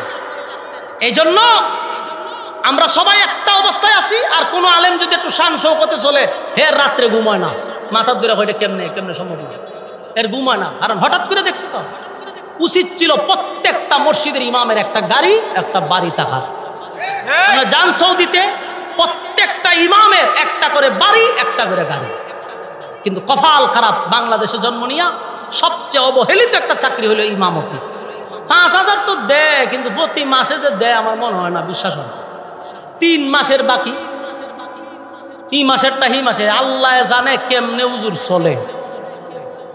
এই জন্য আমরা সবাই একটা অবস্থায় আছি। আর কোন আলেম যদি একটু শান শৌকতে চলে, এর রাত্রে ঘুমায় না, মাথার দূরে হইলে কেমনে কেমনে সম্ভব না, এর ঘুমায় না। কারণ হঠাৎ করে দেখছি তো, উচিত ছিল প্রত্যেকটা মসজিদের ইমামের একটা গাড়ি একটা বাড়ি থাকার। আমরা যান সৌদিতে প্রত্যেকটা ইমামের একটা করে বাড়ি একটা করে গাড়ি, কিন্তু কপাল খারাপ, বাংলাদেশে জন্ম নিয়া সবচেয়ে অবহেলিত একটা চাকরি হলো ইমামতি। 5,000 তো দেয়, কিন্তু প্রতি মাসে যে দেয় আমার মনে হয় না, বিশ্বাস হয়। 3 মাসের বাকি, এই মাসেরটা এই মাসে আল্লাহ জানে কেমনে হুজুর চলে।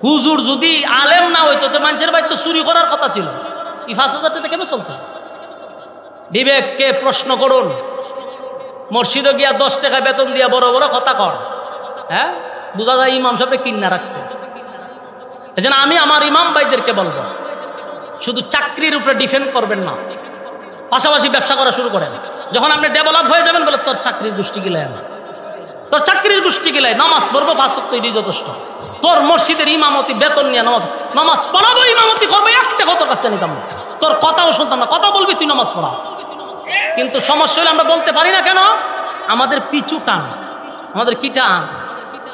হুজুর যদি আলেম না হইতো তো মানুষের বাড়িতে চুরি করার কথা ছিল, এই 5,000 টাকা কেমনে চলতো? বিবেককে প্রশ্ন করুন। মসজিদে গিয়া 10 টাকা বেতন দিয়া বড় বড় কথা কর, হ্যাঁ, বোঝা যায় ইমাম সাহেব কিনা রাখছে। এজন্য আমি আমার ইমাম ভাইদেরকে বলবো, শুধু চাকরির উপরে ডিপেন্ড করবেন না, পাশাপাশি ব্যবসা করা শুরু করেন। যখন আপনি ডেভেলপ হয়ে যাবেন, বলে তোর চাকরির গোষ্ঠী গিলাই, তোর চাকরির গোষ্ঠী গিলাই, নামাজ পড়বো 5 ওয়াক্ত, এটাই যথেষ্ট। তোর মসজিদের ইমামতি বেতন নিয়ে নামাজ পড়াবো, ইমামতি করবো, একটা কত কাছ থেকে নিতাম না, তোর কথাও শুনতাম না, কথা বলবি তুই নামাজ পড়া। কিন্তু সমস্যা হলে আমরা বলতে পারি না কেন? আমাদের পিছু টান, আমাদের কি টান,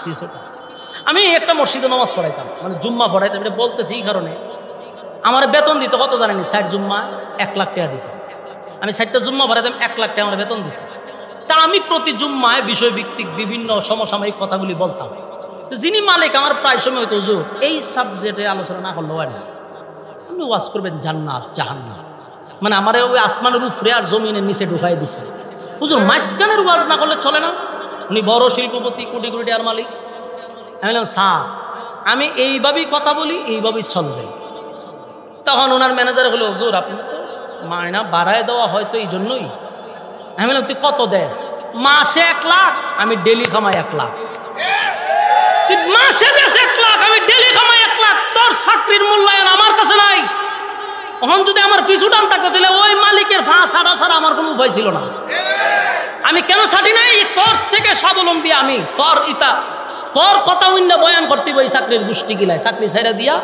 পিছু টান। আমি একটা মসজিদে নামাজ পড়াইতাম, মানে জুম্মা পড়াইতাম, এটা বলতেছি এই কারণে, আমার বেতন দিত কত জানেনি? 60 জুম্মা 1 লাখ টাকা দিত। আমি 60টা জুম্মা পড়াইতাম, 1 লাখ টাকা আমার বেতন দিত। তা আমি প্রতি জুম্মায় বিষয়ভিত্তিক বিভিন্ন সমসাময়িক কথাগুলি বলতাম। তো যিনি মালিক আমার প্রায় সময় হইতো, হুজুর এই সাবজেক্টে আলোচনা না করলেও হয় না, আপনি ওয়াজ করবেন জান্নাত জাহান্নাম, মানে আমার ওই আসমানের উপরে আর জমিনের নিচে ঢুকাই দিছে। হুজুর মাঝখানের ওয়াজ না করলে চলে না? উনি বড় শিল্পপতি, কোটি কোটি টাকার মালিক। আমি বললাম স্যার, আমি এইভাবেই কথা বলি, এইভাবেই চলবে। তখন ওনার ম্যানেজার হলো, হুজুর আপনি তো মায়না বাড়ায় দেওয়া হয়তো এই জন্যই। আমি বললাম তুই কত দেশ? মাসে 1 লাখ, আমি ডেলি কামাই 1 লাখ। তুই মাসে দেশ 1 লাখ, আমি ডেলি কামাই 1 লাখ, তোর চাকরির মূল্যায়ন আমার কাছে নাই। তখন যদি আমার পিছু টান থাকতো, তাহলে ওই মালিকের ফাঁস ছাড়া ছাড়া আমার কোনো উপায় ছিল না। আমি কেন ছাটি নাই? তোর থেকে স্বাবলম্বী আমি, তোর কথা অন্য বয়ান করতে বই চাকরির গোষ্ঠী গিলায় চাকরি ছেড়ে দিয়া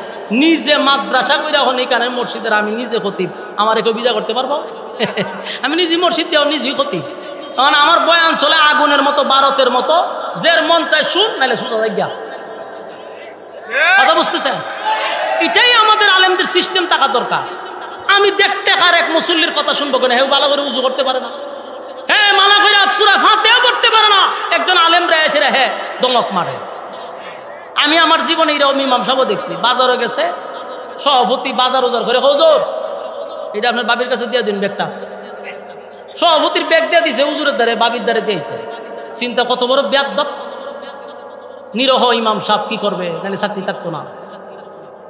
নিজে মাদ্রাসা কইরা হন এখানে মসজিদের আমি নিজে খতিব, আমার কেউ বিজা করতে পারবো? আমি নিজে মসজিদ দেওয়া নিজেই খতিব, কারণ আমার বয়ান চলে আগুনের মতো, ভারতের মতো, যে মন চায় শুন, নাহলে শুধু গিয়া। কথা বুঝতেছেন? এটাই আমাদের আলেমদের সিস্টেম থাকা দরকার। আমি দেখতে কার এক মুসল্লির কথা শুনবো কেন? হেউ ভালো করে উজু করতে পারে না, হ্যাঁ মালা করে সূরা ফাতিহা করতে পারে না, একজন আলেম রে এসে হ্যাঁ দমক মারে। আমি আমার জীবনে এরকম ইমাম সাহেব দেখছি, বাজারে গেছে সভাপতি বাজার উজার করে, হুজুর এটা আপনার বাবির কাছে দিয়ে দিন ব্যাগটা। সভাপতির ব্যাগ দিয়ে দিছে হুজুরের দ্বারে, বাবির দ্বারে দিয়ে। চিন্তা কত বড় বেয়াদব নিরহ ইমাম সাহেব কি করবে? নাহলে চাকরি থাকতো না।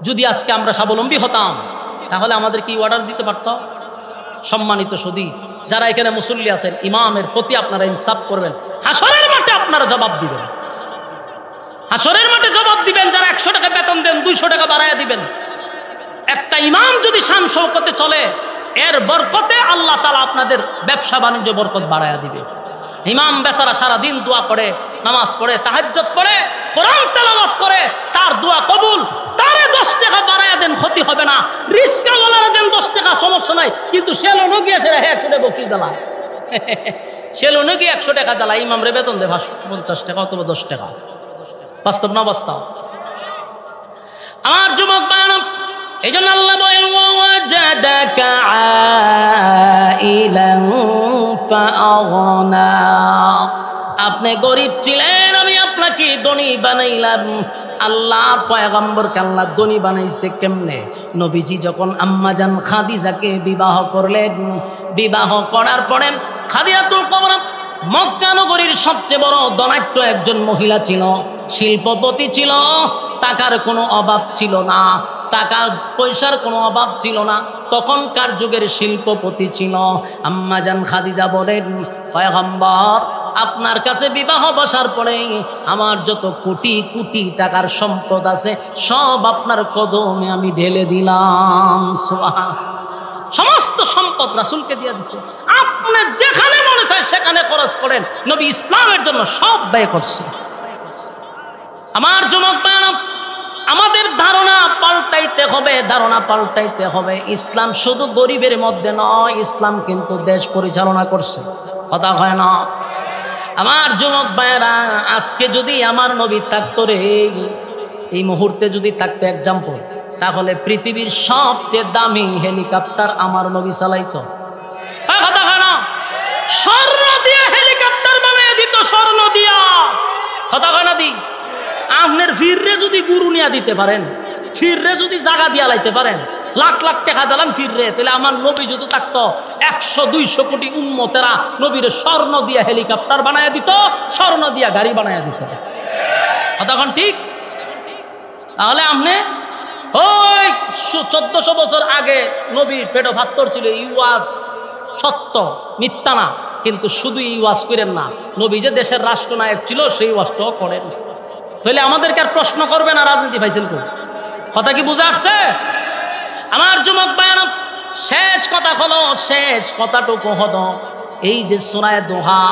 যদি আজকে আমরা স্বাবলম্বী হতাম তাহলে আমাদের কি অর্ডার দিতে পারত? সম্মানিত সুধী, যারা এখানে মুসল্লি আছেন, ইমামের প্রতি আপনারা ইনসাফ করবেন। হাসরের মাঠে আপনারা জবাব দিবেন, হাসরের মাঠে জবাব দিবেন। যারা 100 টাকা বেতন দেন 200 টাকা বাড়াইয়া দিবেন। একটা ইমাম যদি শান শৌকতে চলে, এর বরকতে আল্লাহ তাআলা আপনাদের ব্যবসা বাণিজ্য বরকত বাড়াইয়া দিবে। ইমাম বেচারা সারাদিন দোয়া করে, নামাজ পড়ে, তাহাজ্জুদ পড়ে, কোরআন তেলাওয়াত করে, তার দোয়া কবুল। তারে 10 টাকা বাড়াইয়া দেন, ক্ষতি হবে না। রিস্কাওয়ালারা দেন 10 টাকা, সমস্যা নাই, কিন্তু সেলুনে গিয়েছে 100 টাকা বকশিশ জ্বালায়। সেলুনে গিয়ে 100 টাকা জ্বালায়, ইমাম রে বেতন দেয় 50 টাকা অথবা 10 টাকা। বাস্তব না বাস্তব? আমার যুবক বায়ান, এই জন্য আল্লাহ বলেন ওয়াজাদাকা আইলান ফাআগনা। আপনি গরিব ছিলেন, আমি আপনাকে ধনী বানাইলাম। আল্লাহ পয়গম্বরকে আল্লাহ ধনী বানাইছে কেমনে? নবীজি যখন আম্মাজান খাদিজাকে বিবাহ করলেন, বিবাহ করার পরে খাদিজাতুল কুবরা মক্কা নগরীর সবচেয়ে বড় ধনাঢ্য একজন মহিলা ছিল, শিল্পপতি ছিল, টাকার কোনো অভাব ছিল না, টাকা পয়সার কোনো অভাব ছিল না। তখনকার যুগের শিল্পপতি ছিল। আম্মাজান খাদিজা বলেন, পয়গম্বর আপনার কাছে বিবাহ বসার পরে আমার যত কোটি কোটি টাকার সম্পদ আছে সব আপনার কদমে আমি ঢেলে দিলাম। সুবহান। সমস্ত সম্পদ রাসূলকে দিয়ে দিছে। আপনি যেখানে মনে চায় সেখানে খরচ করেন, নবী ইসলামের জন্য সব ব্যয় করছে। আমার যুবক ভাইরা, আমাদের ধারণা পাল্টাইতে হবে, ধারণা পাল্টাইতে হবে। ইসলাম শুধু গরিবের মধ্যে নয়, ইসলাম কিন্তু দেশ পরিচালনা করছে। কথা হয় না? আমার যুবক ভাইরা, আজকে যদি আমার নবী থাকতো রে, এই মুহূর্তে যদি থাকতো এক্সাম্পল, তাহলে পৃথিবীর সবচেয়ে দামি হেলিকপ্টার আমার নবী চালাইতো। কথা হয় না? স্বর্ণ দিয়ে হেলিকপ্টার বানিয়ে দিত, স্বর্ণ দিয়া। কথা হয় না? দি আপনার ফিররে যদি গুরু নিয়ে দিতে পারেন, ফিররে যদি জায়গা দিয়া লাইতে পারেন, লাখ লাখ টাকা দিলাম ফিররে, তাহলে আমার নবী যদি থাকতো 100-200 কোটি উম্মতেরা নবীর স্বর্ণ দিয়া হেলিকপ্টার বানায় দিত, স্বর্ণ দিয়া গাড়ি বানায় দিত। কতক্ষণ ঠিক? তাহলে আপনি ওই 1400 বছর আগে নবীর পেটে পাথর ছিল, ইওয়াজ সত্য, মিথ্যা না। কিন্তু শুধু ইওয়াজ করেন না, নবী যে দেশের রাষ্ট্রনায়ক ছিল সেই ওয়াজটাও করেন। তাহলে আমাদেরকে আর প্রশ্ন করবে না রাজনীতি পাইছেন কোন? কথা কি বুঝে আসছে? আমার যুবক ভাইরা, শেষ কথা হলো, শেষ কথাটুকু হলো, এই যে সূরা দোহা,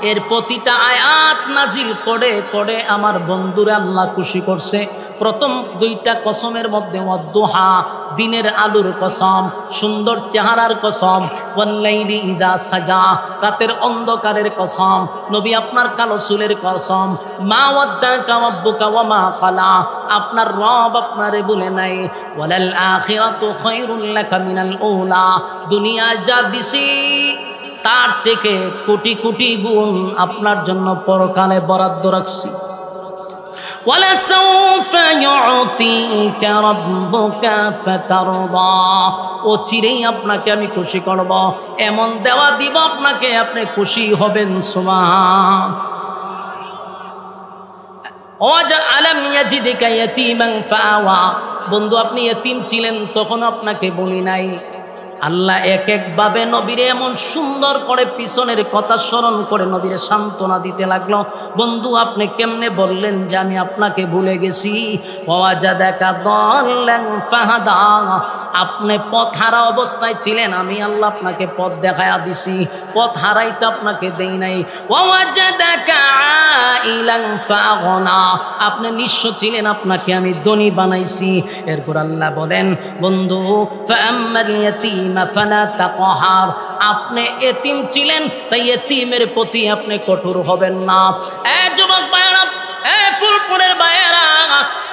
এর প্রতিটা আয়াত নাজিল করে করে আমার বন্ধুরা আল্লাহ খুশি করছে। প্রথম 2টা কসমের মধ্যে ওয়াদ-দুহা, দিনের আলোর কসম, সুন্দর চেহারার কসম, ওয়াল-লাইলি ইযা সাজা, রাতের অন্ধকারের কসম, নবী আপনার কালো চুলের কসম, মা ওয়াদ্দাকা রাব্বুকা ওয়া মা ক্বালা, আপনার রব আপনারে বলে নাই, ওয়ালাল আখিরাতু খায়রুল লাকা মিনাল উলা, দুনিয়া যা দিছি তার থেকে কোটি কোটি গুণ আপনার জন্য পরকালে বরাদ্দ রাখছি। ওয়ালাসাউফা ইউতিকা রাব্বুকা ফাতারদা, ও চিরেই আপনাকে আমি খুশি করব, এমন দেওয়া দিব আপনাকে, আপনি খুশি হবেন। সুবহান। ওয়াজা আলাম ইয়াজিদিকা ইয়াতীমান ফাআওয়া, বন্ধু আপনি ইতিম ছিলেন তখন আপনাকে বলি নাই, আল্লাহ এক একভাবে নবীরে এমন সুন্দর করে পিছনের কথা স্মরণ করে নবীরে সান্ত্বনা দিতে লাগলো। বন্ধু আপনি কেমনে বললেন যে আমি আপনাকে ভুলে গেছি? ওয়াজাদাকা দাল্লান ফাহাদা, আপনি পথ হারা অবস্থায় ছিলেন, আমি আল্লাহ আপনাকে পথ দেখায়া দিছি, পথ হারাইতে আপনাকে দেই নাই। ওয়াজাদাকা আইলান ফাগনা, আপনি নিঃস্ব ছিলেন, আপনাকে আমি ধনী বানাইছি। এরপর আল্লাহ বলেন বন্ধু ফাআম্মাল ইয়াতীমা ফালা তাকহার, আপনি এতিম ছিলেন তাই এতিমের প্রতি আপনি কঠোর হবেন না। যুবক ভাইরা, ফুলপুরের ভাইয়েরা,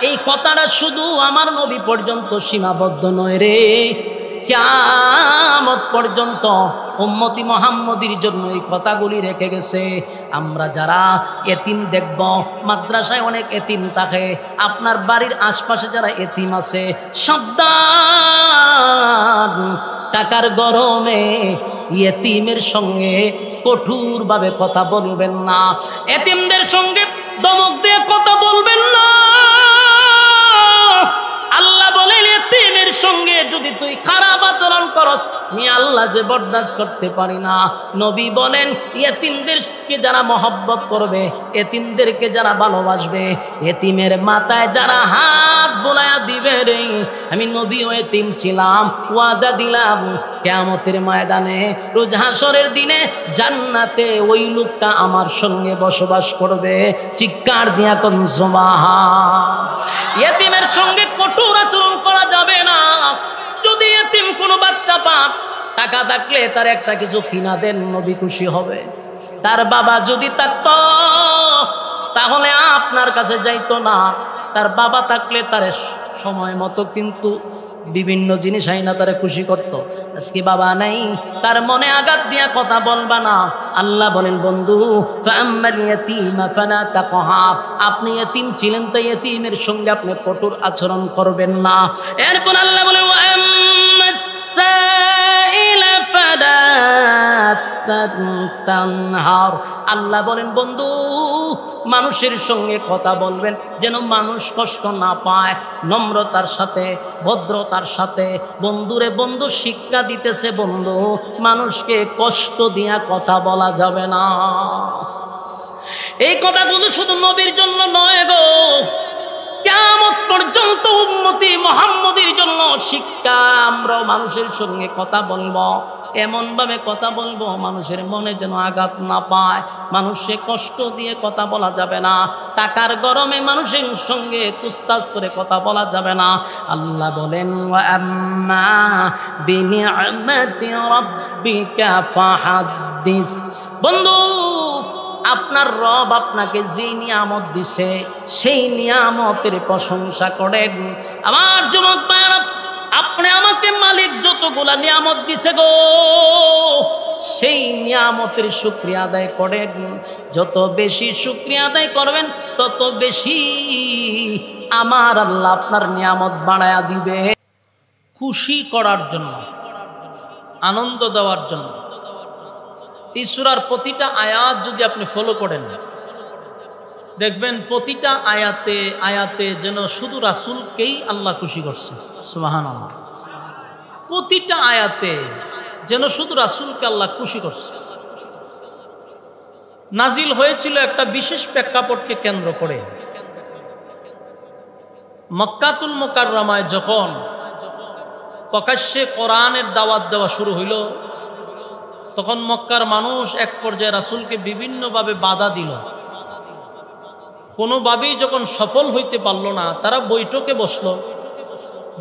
এই কথাটা শুধু আমার নবী পর্যন্ত সীমাবদ্ধ নয় রে, কিয়ামত পর্যন্ত উম্মতি মুহাম্মদীর জন্য এই কথাগুলি রেখে গেছে। আমরা যারা এতিম দেখব, মাদ্রাসায় অনেক এতিম থাকে, আপনার বাড়ির আশপাশে যারা এতিম আছে, সাবধান, টাকার গরমে এতিমের সঙ্গে কঠোরভাবে কথা বলবেন না, এতিমদের সঙ্গে ধমক দিয়ে কথা বলবেন না। আল্লাহ বলেন এতিমের সঙ্গে যদি তুই খারাপ আচরণ করস, আমি আল্লাহ যে বরদাস্ত করতে পারি না। নবী বলেন এতিমদেরকে যারা মহব্বত করবে, এতিমদেরকে যারা ভালোবাসবে, এতিমের মাথায় যারা হাত বোলায়া দিবে রে, আমি নবীও এতিম ছিলাম, ওয়াদা দিলাম কিয়ামতের ময়দানে রোজ হাসরের দিনে জান্নাতে ওই লোকটা আমার সঙ্গে বসবাস করবে। চিৎকার দিয়া কোন সুবহান। এতিমের সঙ্গে কঠোর আচরণ করা যাবে না। যদি এতিম কোনো বাচ্চা পাক, টাকা থাকলে তার একটা কিছু কিনা দেন, নবী খুশি হবে। তার বাবা যদি থাকতো তাহলে আপনার কাছে যাইতো না। তার বাবা থাকলে তার সময় মতো কিন্তু বিভিন্ন জিনিস আইনা তারা খুশি করত। আজকে বাবা নাই, তার মনে আঘাত দিয়া কথা বলবা না। আল্লাহ বলেন বন্ধু ফাআম্মাল ইয়াতীমা ফালা তাকহার, আপনি এতিম ছিলেন তাই এতিমের সঙ্গে আপনি কঠোর আচরণ করবেন না। এরপর আল্লাহ বলে ওয়াম্মাস সাইলা ফালা তানহার, আল্লাহ বলেন বন্ধু মানুষের সঙ্গে কথা বলবেন যেন মানুষ কষ্ট না পায়, নম্রতার সাথে, ভদ্রতার সাথে। বন্ধুরে বন্ধু শিক্ষা দিতেছে, বন্ধু মানুষকে কষ্ট দিয়া কথা বলা যাবে না। এই কথাগুলো শুধু নবীর জন্য নয় গো, কিয়ামত পর্যন্ত উম্মতি মুহাম্মদীর জন্য শিক্ষা। আমরা মানুষের সঙ্গে কথা বলবো, এমন ভাবে কথা বলবো মানুষের মনে যেন আঘাত না পায়, মানুষে কষ্ট দিয়ে কথা বলা যাবে না। টাকার গরমে মানুষের সঙ্গে তুস্তাজ করে কথা বলা যাবে না। আল্লাহ বলেন ওয়া আম্মা বিনিআমাতি রাব্বিকা ফাহাদ্দিস, বন্ধু আপনার রব আপনাকে যে নিয়ামত দিছে সেই নিয়ামতের প্রশংসা করেন। আমার যুবক ভাইরা, আপনি আমাকে মালিক যতগুলা নিয়ামত দিছে গো, সেই নিয়ামতের শুকরিয়া আদায় করেন। যত বেশি শুকরিয়া আদায় করবেন তত বেশি আমার আল্লাহ আপনার নিয়ামত বাড়ায়া দিবে। খুশি করার জন্য, আনন্দ দেওয়ার জন্য এই সূরার প্রতিটা আয়াত যদি আপনি ফলো করেন, দেখবেন প্রতিটা আয়াতে আয়াতে যেন শুধু রাসূলকেই আল্লাহ খুশি করছে। সুবহানাল্লাহ। প্রতিটা আয়াতে যেন শুধু রাসূলকে আল্লাহ খুশি করছে। নাজিল হয়েছিল একটা বিশেষ প্রেক্ষাপটকে কেন্দ্র করে। মক্কাতুল মুকাররমায় যখন প্রকাশ্যে কোরআনের দাওয়াত দেওয়া শুরু হইল, তখন মক্কার মানুষ এক পর্যায়ে রাসূলকে বিভিন্নভাবে বাধা দিল। কোনোভাবেই যখন সফল হইতে পারল না, তারা বৈঠকে বসলো।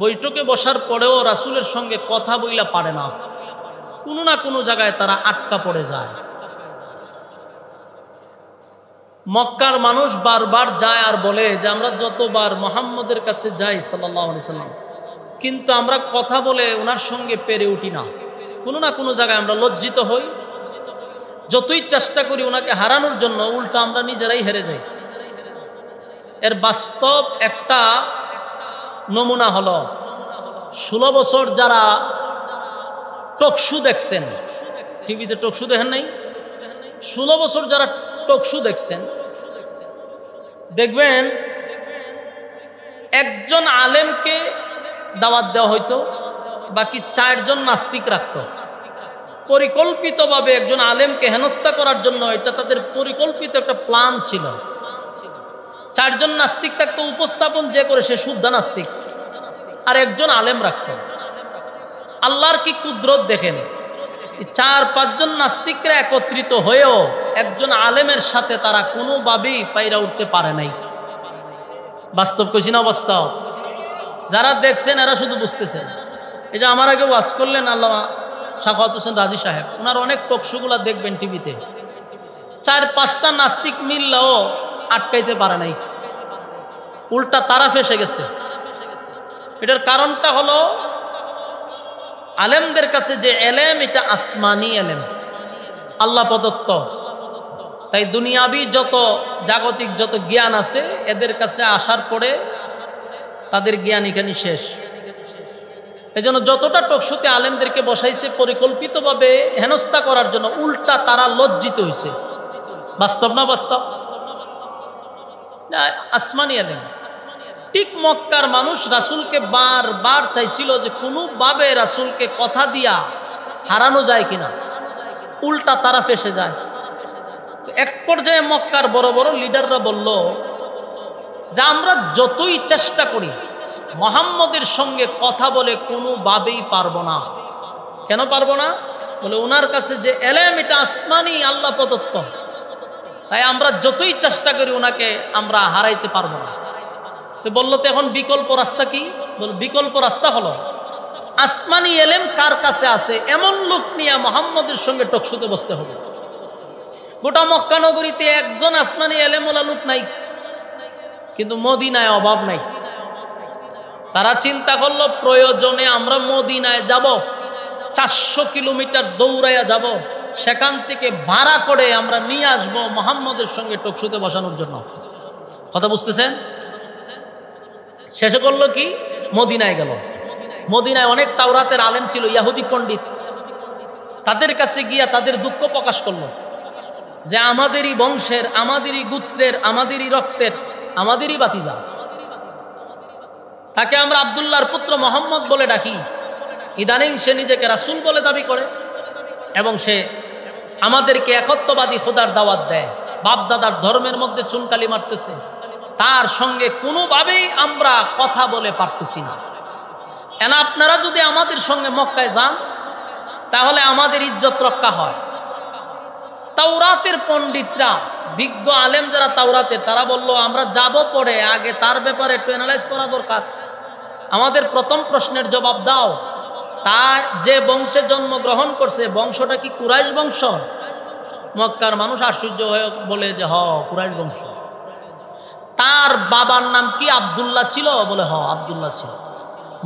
বৈঠকে বসার পরেও রাসূলের সঙ্গে কথা বইলা পারে না, কোনো না কোনো জায়গায় তারা আটকা পড়ে যায়। মক্কার মানুষ বারবার যায় আর বলে যে আমরা যতবার মুহাম্মদের কাছে যাই সাল্লাল্লাহু আলাইহি সাল্লাম, কিন্তু আমরা কথা বলে ওনার সঙ্গে পেরে উঠি না, কোনো না কোনো জায়গায় আমরা লজ্জিত হই। যতই চেষ্টা করি ওনাকে হারানোর জন্য, উল্টা আমরা নিজেরাই হেরে যাই। এর বাস্তব একটা নমুনা হলো 16 বছর যারা টকশো দেখছেন, টিভিতে টকশো দেখেন নাই, 16 বছর যারা টকশো দেখছেন, দেখবেন একজন আলেমকে দাওয়াত দেওয়া হইতো, বাকি 4 জন নাস্তিক রাখত। পরিকল্পিতভাবে একজন আলেমকে হেনস্থা করার জন্য, এটা তাদের পরিকল্পিত একটা প্ল্যান ছিল। 4 জন নাস্তিক থাকতো, উপস্থাপন যে করে সে শুদ্ধ নাস্তিক, আর একজন আলেম রাখত। আল্লাহর কি কুদরত দেখেন, 4-5 জন নাস্তিকরা একত্রিত হয়েও একজন আলেমের সাথে তারা কোনোভাবেই পাইরা উঠতে পারে নাই। বাস্তব কইছি না বাস্তব? যারা দেখছেন এরা শুধু বুঝতেছেন। এই যে আমার আগে ওয়াজ করলেন আল্লামা শাখাওয়াত হোসেন রাজি সাহেব, ওনার অনেক টকশোগুলা দেখবেন টিভিতে, 4-5টা নাস্তিক মিললেও আটকাইতে পারে নাই, উল্টা তারা ফেসে গেছে। এটার কারণটা হলো আলেমদের কাছে যে এলেম, এটা আসমানি এলেম, আল্লাহ প্রদত্ত। তাই দুনিয়াবি যত জাগতিক যত জ্ঞান আছে এদের কাছে আসার পরে তাদের জ্ঞান এখানে শেষ। এই জন্য যতটা টকশোতে আলেমদেরকে বসাইছে পরিকল্পিতভাবে হেনস্থা করার জন্য, উল্টা তারা লজ্জিত হয়েছে। বাস্তব না বাস্তব? আসমানি এলেম। ঠিক মক্কার মানুষ রাসূলকে বারবার চাইছিল যে কোনোভাবে রাসূলকে কথা দিয়া হারানো যায় কিনা, উল্টা তারা ফেসে যায়। তো এক পর্যায়ে মক্কার বড় বড় লিডাররা বলল যে আমরা যতই চেষ্টা করি মুহাম্মদের সঙ্গে কথা বলে কোনোভাবেই পারবো না। কেন পারবো না? বলে ওনার কাছে যে এলেম এটা আসমানি আল্লাহ প্রদত্ত, তাই আমরা যতই চেষ্টা করি ওনাকে আমরা হারাইতে পারবো না। তো বললো তো এখন বিকল্প রাস্তা কি? বল বিকল্প রাস্তা হলো আসমানি এলেম কার কাছে আছে এমন লোক নিয়ে মুহাম্মদের সঙ্গে টকশোতে বসতে হবে। গোটা মক্কা নগরীতে একজন আসমানি এলেমওয়ালা লোক নাই, কিন্তু মদিনায় অভাব নাই। তারা চিন্তা করলো প্রয়োজনে আমরা মদিনায় যাব, 400 কিলোমিটার দৌড়াইয়া যাব, সেখান থেকে ভাড়া করে আমরা নিয়ে আসবো মুহাম্মদের সঙ্গে টকশোতে বসানোর জন্য। কথা বুঝতেছেন? শেষে করলো কি, মদিনায় গেল। মদিনায় অনেক তাওরাতের আলেম ছিল, ইহুদি পণ্ডিত। তাদের কাছে গিয়া তাদের দুঃখ প্রকাশ করলো যে আমাদেরই বংশের, আমাদেরই গোত্রের, আমাদেরই রক্তের, আমাদেরই বাতিজা, তাকে আমরা আব্দুল্লাহর পুত্র মোহাম্মদ বলে ডাকি। ইদানিং সে নিজেকে রাসূল বলে দাবি করে এবং সে আমাদেরকে একত্ববাদী খোদার দাওয়াত দেয়, বাপ দাদার ধর্মের মধ্যে চুনকালি মারতেছে। তার সঙ্গে কোনোভাবেই আমরা কথা বলে পারতেছি না। কেন আপনারা যদি আমাদের সঙ্গে মক্কায় যান তাহলে আমাদের ইজ্জত রক্ষা হয়। তাওরাতের পণ্ডিতরা, বিজ্ঞ আলেম যারা তাওরাতে, তারা বলল আমরা যাব পরে, আগে তার ব্যাপারে একটু অ্যানালাইজ করা দরকার। আমাদের প্রথম প্রশ্নের জবাব দাও, তা যে বংশে জন্মগ্রহণ করছে বংশটা কি কুরাইশ বংশ? মক্কার মানুষ আশ্চর্য হয়ে বলে যে হ, কুরাইশ বংশ। তার বাবার নাম কি আব্দুল্লাহ ছিল? বলে হ, আব্দুল্লাহ ছিল।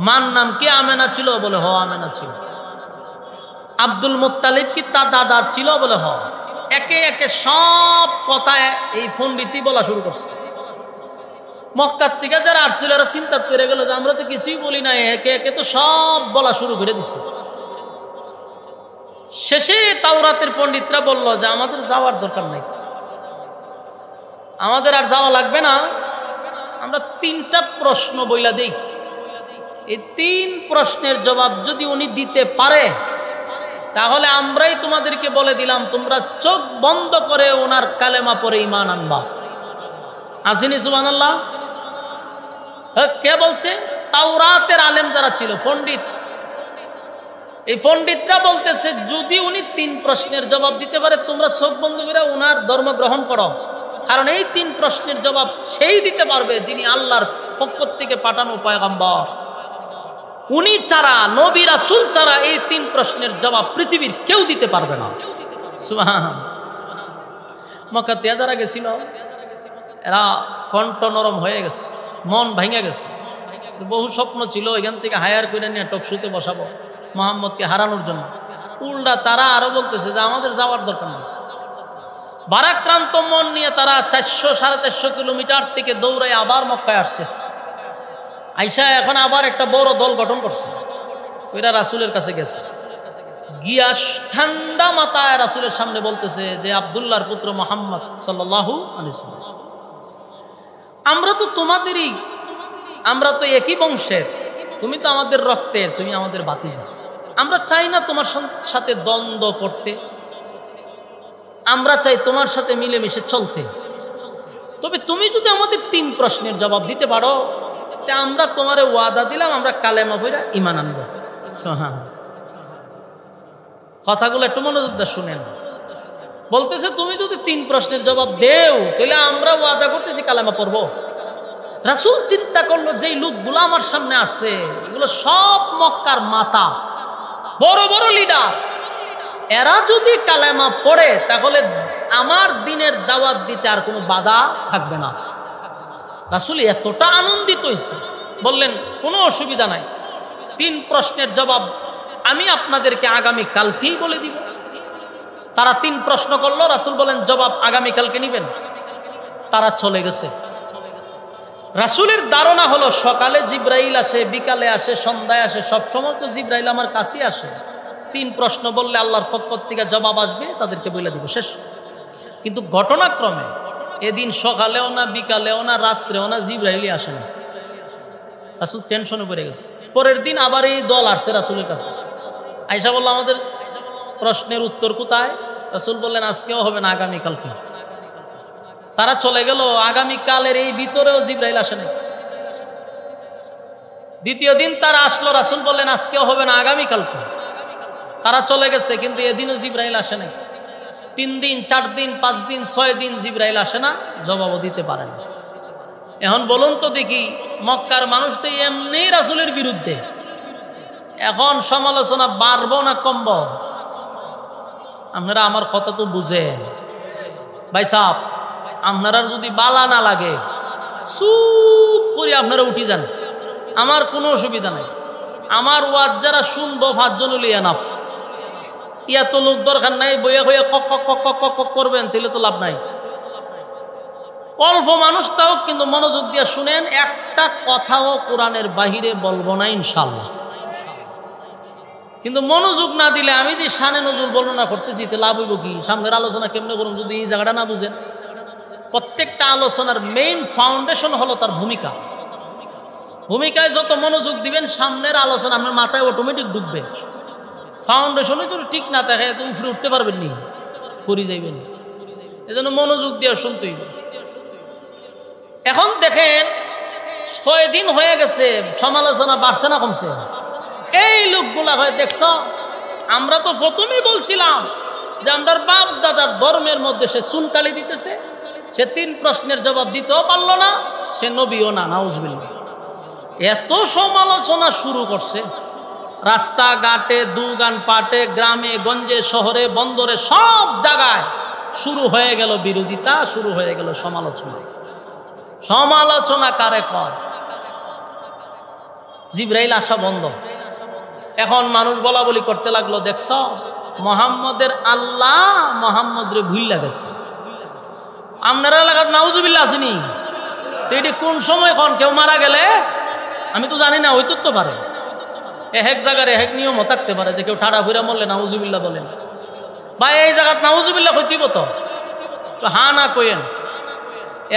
মার নাম কি আমেনা ছিল? বলে হ, আমেনা ছিল। আব্দুল মুত্তালিব কি তার দাদার ছিল? বলে হ। একে একে সব কথায় এই পণ্ডিতি বলা শুরু করছে। মক্কার থেকে যারা আসছিল এরা চিন্তা করে গেল যে আমরা তো কিছুই বলি না, একে একে তো সব বলা শুরু করে দিছে। শেষে তাওরাতের পণ্ডিতরা বলল যে আমাদের যাওয়ার দরকার নাই, আমাদের আর যাওয়া লাগবে না, আমরা 3টা প্রশ্ন বইলা দেই। এই 3 প্রশ্নের জবাব যদি উনি দিতে পারে তাহলে আমরাই তোমাদেরকে বলে দিলাম তোমরা চোখ বন্ধ করে ওনার কালেমা পড়ে ঈমান আনবা। আসেনি সুবহানাল্লাহ? কে বলছে? তাওরাতের আলেম যারা ছিল, পণ্ডিত। এই পণ্ডিতরা বলতেছে যদি উনি 3 প্রশ্নের জবাব দিতে পারে তোমরা চোখ বন্ধ করে ওনার ধর্ম গ্রহণ করো, কারণ এই 3 প্রশ্নের জবাব সেই দিতে পারবে যিনি আল্লাহর পক্ষ থেকে পাঠানো পয়গম্বর। উনি ছাড়া, নবী রাসূল ছাড়া এই 3 প্রশ্নের জবাব পৃথিবীর কেউ দিতে পারবে না। সুবহান। মক্কাতে যারা গেছিল এরা কণ্ঠ নরম হয়ে গেছে, মন ভেঙে গেছে। বহু স্বপ্ন ছিল এখান থেকে হায়ার করে নিয়ে টকশোতে বসাবো মুহাম্মদকে হারানোর জন্য। উল্টা তারা আরো বলতেছে যে আমাদের যাওয়ার দরকার নেই। ভারাক্রান্ত মন নিয়ে তারা 400-450 কিলোমিটার থেকে দৌড়ায় আবার মক্কায় আসছে। আইসা এখন আবার একটা বড় দল গঠন করছে, ওইরা রাসূলের কাছে গেছে। গিয়া ঠান্ডা মাথায় রাসূলের সামনে বলতেছে যে আব্দুল্লাহর পুত্র মুহাম্মদ সাল্লাল্লাহু আলাইহি ওয়াসাল্লাম, আমরা তো তোমাদেরই, আমরা তো একই বংশের, তুমি তো আমাদের রক্তের, তুমি আমাদের ভাতিজা, আমরা চাই না তোমার সাথে দ্বন্দ্ব করতে, আমরা চাই তোমার সাথে মিলেমিশে চলতে। তবে তুমি যদি আমাদের 3 প্রশ্নের জবাব দিতে পারো, তা আমরা তোমারে ওয়াদা দিলাম, আমরা কালেমা পড়া ঈমান আনব। সুবহান, কথাগুলো একটু মনোযোগ দিয়ে শুনেন। বলতেছে তুমি যদি 3 প্রশ্নের জবাব দেও, তাহলে আমরা ওয়াদা করতেছি কালেমা পড়ব। রাসূল চিন্তা করলো, যেই লোকগুলো আমার সামনে আসছে এগুলো সব মক্কার মাতা, বড় বড় লিডার, এরা যদি কালেমা পড়ে তাহলে আমার দিনের দাওয়াত দিতে আর কোনো বাধা থাকবে না। রাসূল এতটা আনন্দিত হয়েছে, বললেন কোনো অসুবিধা নাই, 3 প্রশ্নের জবাব আমি আপনাদেরকে আগামী কালকেই বলে দিব। তারা 3 প্রশ্ন করলো, রাসূল বলেন জবাব আগামী কালকে নিবেন। তারা চলে গেছে। রাসূলের ধারণা হলো সকালে জিবরাইল আসে, বিকালে আসে, সন্ধ্যায় আসে, সবসময় তো জিবরাইল আমার কাছে আসে, 3 প্রশ্ন বললে আল্লাহর পক্ষ থেকে জবাব আসবে, তাদেরকে বলে দিব, শেষ। কিন্তু ঘটনাক্রমে এদিন সকালেও না, বিকালেও না, রাত্রেও না, জিবরাইলই আসে না। রাসূল টেনশনে পড়ে গেছে। পরের দিন আবার এই দল আসছে রাসূলের কাছে, আয়েশা বলল আমাদের প্রশ্নের উত্তর কোথায়? রাসূল বললেন আজকেও হবে না, আগামীকালকে। তারা চলে গেল। আগামীকালের এই ভিতরেও জিবরাইল আসে না। দ্বিতীয় দিন তারা আসলো, রাসূল বললেন আজকেও হবে না, আগামীকালকে। তারা চলে গেছে, কিন্তু এদিনও জিবরাইল আসে না। 3 দিন, 4 দিন, 5 দিন, 6 দিন জিবরাইল আসে না, জবাবও দিতে পারে না। এখন বলুন তো দেখি, মক্কার মানুষ তো এমনি রাসূলের বিরুদ্ধে, এখন সমালোচনা বাড়বো না কমবো? আপনারা আমার কথা তো বুঝেন ভাই সাহেব। আপনারা যদি বালা না লাগে চুপ করে আপনারা উঠি যান, আমার কোনো অসুবিধা নাই। আমার ওয়াজ যারা শুনবো 5 জন হলে এনাফ, এত লোক দরকার নাই। বইয়া বইয়া কক কক কক কক কক কক করবেন, তাহলে তো লাভ নাই। অল্প মানুষ তাও, কিন্তু মনোযোগ দিয়ে শুনেন, একটা কথাও কোরআনের বাহিরে বলবো না ইনশাল্লাহ। কিন্তু মনোযোগ না দিলে আমি যে শানে নজরুল বর্ণনা করতেছি, তো লাভ হইব কি? সামনের আলোচনা কেমনে করুন যদি এই জায়গাটা না বুঝেন? প্রত্যেকটা আলোচনার মেইন ফাউন্ডেশন হলো তার ভূমিকা। ভূমিকায় যত মনোযোগ দিবেন, সামনের আলোচনা আপনার মাথায় অটোমেটিক ঢুকবে। ফাউন্ডেশনে যদি ঠিক না থাকে তো উপরে উঠতে পারবেন নি, পড়ে যাইবেন। এজন্য মনোযোগ দিয়ে শুনতে হইবে। এখন দেখেন 6 দিন হয়ে গেছে, সমালোচনা বাড়ছে না কমছে? এই লোকগুলা হয় দেখছ, আমরা তো প্রথমেই বলছিলাম যে আমরার বাপ দাদার ধর্মের মধ্যে সে চুনকালি দিতেছে, সে 3 প্রশ্নের জবাব দিতেও পারলো না, সে নবীও না, নাউজুবিল্লাহ। এত সমালোচনা শুরু করছে, রাস্তাঘাটে, দুগান পাটে, গ্রামে গঞ্জে, শহরে বন্দরে, সব জায়গায় শুরু হয়ে গেল বিরোধিতা, শুরু হয়ে গেল সমালোচনা। সমালোচনা কারে কয়? জিবরাইল আসা বন্ধ। এখন মানুষ বলা বলি করতে লাগলো, দেখছ মোহাম্মদের আল্লাহ মোহাম্মদরে ভুইলা গেছে। আপনারা এলাকাত নাউজুবিল্লাহ আসেনি তো? এটি কোন সময় কোন কেউ মারা গেলে আমি তো জানি না, হইতে তো পারে, এক জায়গার এক নিয়মও থাকতে পারে যে কেউ ঠাড়া ফিরা মরলে নাউজুবিল্লাহ বলেন, বা এই জায়গাত নাউজুবিল্লাহ হইতিব তো হা না কইেন।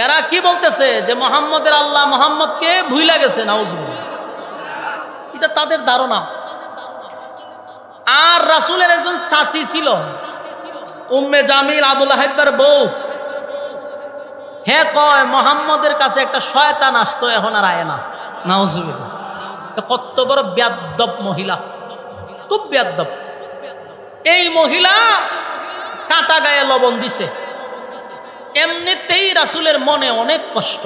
এরা কি বলতেছে যে মোহাম্মদের আল্লাহ মোহাম্মদকে ভুইলা গেছে, নাউজুবিল্লাহ। এটা তাদের ধারণা। আর রাসূলের একজন চাচি ছিল, উম্মে জামিল, আবু লাহাবের বউ। হে কয় মোহাম্মদের কাছে একটা শয়তান আসতো, এখন আর আয় না, নাউজুবিল্লাহ। কত বড় বেয়াদব মহিলা, খুব বেয়াদব। এই মহিলা কাটা গায়ে লবণ দিছে। এমনিতেই রাসূলের মনে অনেক কষ্ট,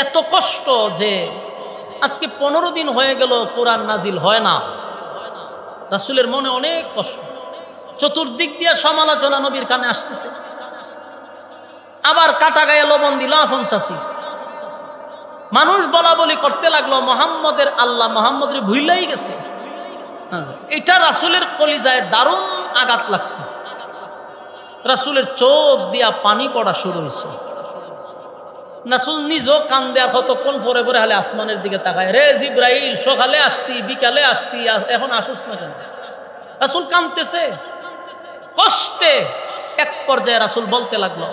এত কষ্ট যে আজকে 15 দিন হয়ে গেল কোরআন নাজিল হয় না। রাসূলের মনে অনেক কষ্ট। চতুর্দিক দিয়ে সমালোচনা নবীর কানে আসতেছে। আবার কাটা গায়ে লবণ দিল আপন চাচি। মানুষ বলা বলি করতে লাগলো মোহাম্মদের আল্লাহ মোহাম্মদের ভুইলাই গেছে। এটা রাসূলের কলিজায় দারুণ আঘাত লাগছে। রাসূলের চোখ দিয়া পানি পড়া শুরু হয়েছে। রাসূল নিজেও কান্দে, আর কতক্ষণ পরে পরে হালে আসমানের দিকে তাকায়, রে জিবরাইল সকালে আসতি, বিকালে আসতি, এখন আসুস না কেন? রাসূল কাঁদতেছে কষ্টে। এক পর্যায়ে রাসূল বলতে লাগলো,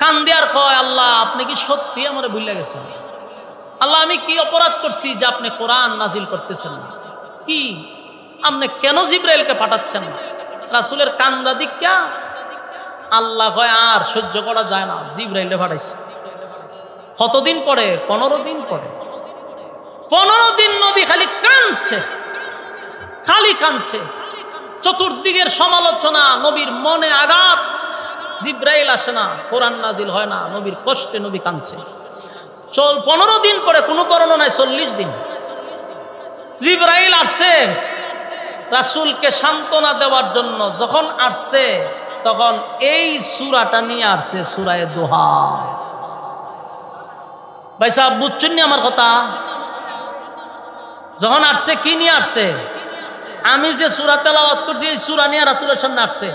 কান্দে আর কয়, আল্লাহ আপনি কি সত্যি আমার ভুলে গেছেন? আল্লাহ আমি কি অপরাধ করছি যে আপনি কোরআন নাজিল করতেছেন না? কি আপনি কেন জিব্রাইলকে পাঠাচ্ছেন না? রাসূলের কান্দা দীক্ষা আল্লাহ কয় আর সহ্য করা যায় না, জিব্রাইলে পাঠাইছে। কতদিন পরে? 15 দিন পরে। 15 দিন নবী খালি কাঁদছে, খালি কাঁদছে। চতুর্দিকের সমালোচনা, নবীর মনে আঘাত। জিব্রাইল আসে না, কোরআন নাজিল হয় না, নবীর কষ্টে নবী কাঁদছে। 15 দিন পরে, কোনো বর্ণনায় 40 দিন, জিব্রাইল আসছে রাসূলকে সান্ত্বনা দেওয়ার জন্য। যখন আসছে তখন এই সূরাটা নিয়ে আসছে, সূরা দোহা। ভাই সাহেব বুঝছেন নি আমার কথা? যখন আসছে কি নিয়ে আসছে? আমি যে সূরা তেলাওয়াত করছি এই সূরা নিয়ে রাসূলের সামনে আসছে।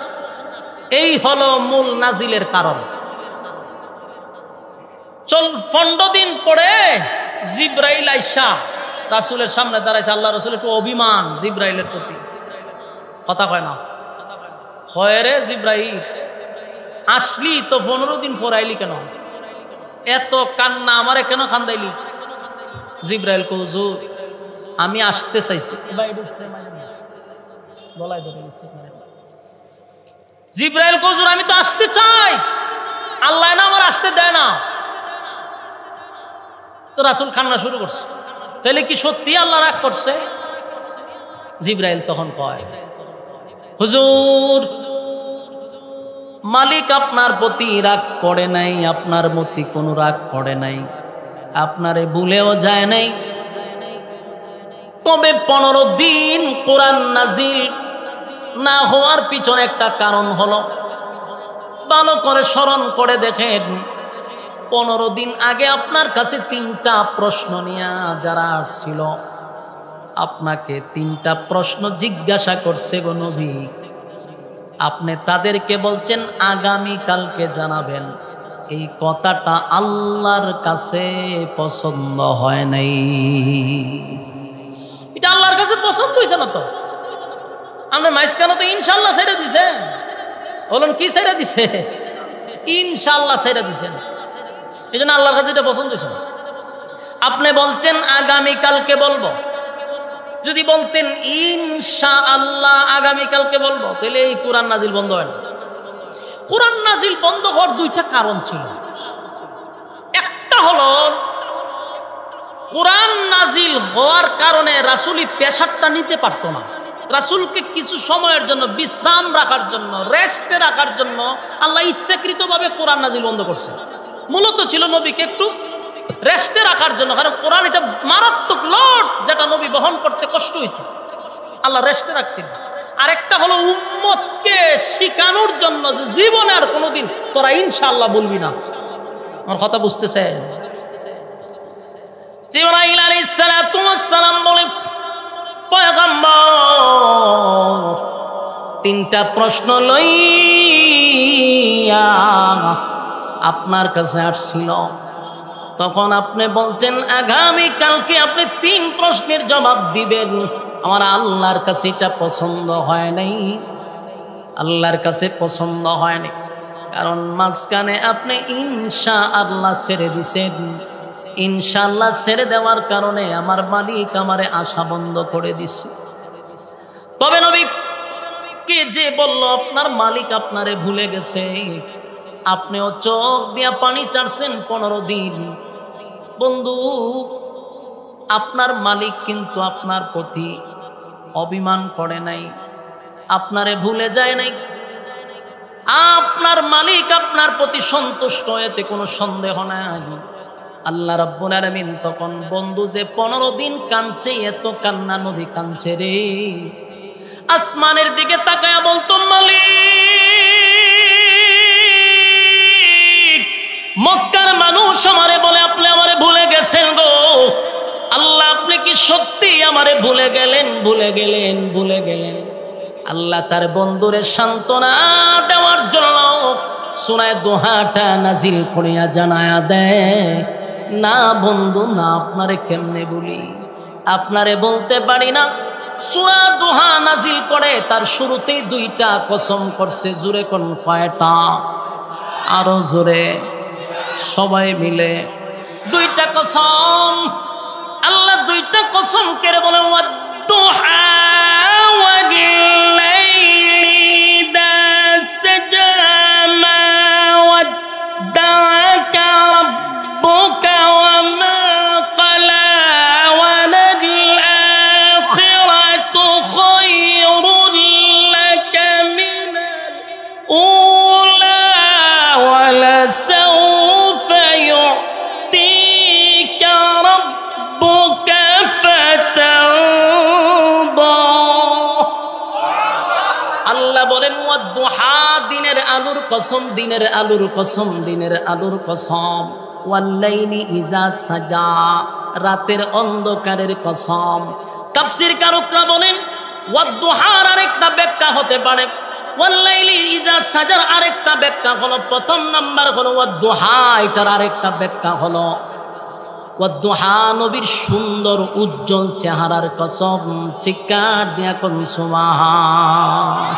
এই হলো মূল নাজিলের কারণ। 15 দিন পরে জিব্রাইল আইসা রাসূলের সামনে দাঁড়াইছে। আল্লাহ রাসূল একটু অভিমান জিব্রাইলের প্রতি, কথা কয় না। হয় রে জিব্রাইল, আসলি তো 15 দিন পর আইলি কেন? এত কান্না, আমারে কেন কান্দাইলি? জিব্রাইল কো হুজুর আমি আসতে চাইছি। জিব্রাইল কো হুজুর আমি তো আসতে চাই, আল্লাহ না আমার আসতে দেয় না। তো রাসূল কান্না শুরু করছে। তাহলে কি সত্যি আল্লাহ রাগ করছে? জিব্রাইল তখন কয় হুজুর মালিক আপনার প্রতি রাগ করে নাই, আপনার প্রতি কোনো রাগ করে নাই, আপনারে ভুলেও যায় নাই। তবে 15 দিন কোরআন নাজিল না হওয়ার পিছনে একটা কারণ হলো, ভালো করে স্মরণ করে দেখেন। 15 দিন আগে আপনার কাছে 3টা প্রশ্ন নিয়ে যারা আসছিল, আপনাকে 3টা প্রশ্ন জিজ্ঞাসা করছে গো নবী। আপনি তাদেরকে বলছেন আগামী কালকে জানাবেন। এই কথাটা আল্লাহর কাছে পছন্দ হয় নাই। এটা আল্লাহর কাছে পছন্দ হয়েছে না। তো আপনি মাইসখানে তো ইনশাল্লাহ ছেড়ে দিছেন। বলুন কি ছেড়ে দিছে? ইনশাল্লাহ ছেড়ে দিছেন। এই জন্য আল্লাহর কাছে এটা পছন্দ হয়েছে না। আপনি বলছেন আগামীকালকে বলবো। যদি বলতেন ইনশাআল্লাহ আগামীকালকে বলবো, তাহলে এই কোরআন নাজিল বন্ধ হয় না। কোরআন নাজিল বন্ধ হওয়ার 2টা কারণ ছিল। একটা হলো কোরআন নাজিল হওয়ার কারণে রাসূলি পেশারটা নিতে পারতো না। রাসূলকে কিছু সময়ের জন্য বিশ্রাম রাখার জন্য, রেস্টে রাখার জন্য আল্লাহ ইচ্ছাকৃতভাবে কোরআন নাজিল বন্ধ করছে। মূলত ছিল নবীকে একটু রেস্টে রাখার জন্য, কারণ কোরআন এটা মারাত্মক লোড, যেটা নবী বহন করতে কষ্ট হইত। আল্লাহ রেস্টে রাখছিল। আরেকটা হলো উম্মতকে শিখানোর জন্য যে জীবনে আর কোনোদিন তোরা ইনশাআল্লাহ বলবি না। আমার কথা বুঝতেছে? জিবরাইল আলাইহিস সালাতু ওয়াস সালাম বলে পয়গম্বর 3টা প্রশ্ন লইয়া আপনার কাছে আসছিল। তখন আপনি বলছেন আগামী কালকে আপনি 3 প্রশ্নের জবাব দিবেন। আমার আল্লাহর কাছে এটা পছন্দ হয় নাই, আল্লাহর কাছে পছন্দ হয় নাই। কারণ মাঝখানে আপনি ইনশাআল্লাহ ছেড়ে দিছেন। ইনশাআল্লাহ ছেড়ে দেওয়ার কারণে আমার মালিক আমারে আশা বন্ধ করে দিছে। তবে নবী কে যে বলল আপনার মালিক আপনারে ভুলে গেছে, আপনিও চোখ দিয়া পানি চাটছেন 15 দিন। বন্ধু, আপনার মালিক কিন্তু আপনার প্রতি অভিমান করে নাই, আপনারে ভুলে যায় নাই। আপনার মালিক আপনার প্রতি সন্তুষ্ট, এতে কোনো সন্দেহ নাই। আল্লাহ রাব্বুল আলামিন তখন বন্ধু যে 15 দিন কাঁদছে, এত কান্না নবী কাঁদছে রে, আসমানের দিকে তাকায়া বলতো মালিক, মক্কার মানুষ আমারে বলে আপনি আমারে ভুলে গেছেন গো। আল্লাহ আপনি কি সত্যি আমারে ভুলে গেলেন? ভুলে গেলেন, ভুলে গেলেন। আল্লাহ তার বন্ধুরে সান্ত্বনা দেওয়ার জন্য সূরা দোহাটা নাজিল করিয়া জানায়া দেয়, না বন্ধু না, আপনারে কেমনে বলি, আপনারে বলতে পারি না। সূরা দোহা নাজিল করে তার শুরুতেই 2টা কসম করছে। জোরে কোন কয়টা? আরো জোরে সবাই মিলে। দুইটা কসম, আল্লাহ দুইটা কসম কেড়ে বলে ওয়াদ-দুহা ওয়াল-লাইলি ইযা সাজা মা ওয়াদ্দা'আকা রাব্বুকা ওয়া মা ক্বালা ওয়ালাল-আখিরাতু খায়রুল লাকা মিনাল উলা ওয়ালাসাউফা ইউ'তিকা রাব্বুকা ফাতারদা। আল্লাহ বলেন ওয়াদ-দুহা, দিনের আলোর কসম, দিনের আলোর কসম, দিনের আলোর কসম, ওয়াল-লাইলি ইযা সাজা, রাতের অন্ধকারের কসম। তাফসীর কারকরা বলেন ওয়াদ-দুহার আরেকটা ব্যাখ্যা হতে পারে ওয়াল-লাইলি ইযা সাজার আরেকটা ব্যাখ্যা হলো, প্রথম নাম্বার হলো ওয়াদ-দুহা, এটার আরেকটা ব্যাখ্যা হলো ওয়াদ-দুহা নবীর সুন্দর উজ্জ্বল চেহারার কসম। চিৎকার দিয়া কোন সুবহান।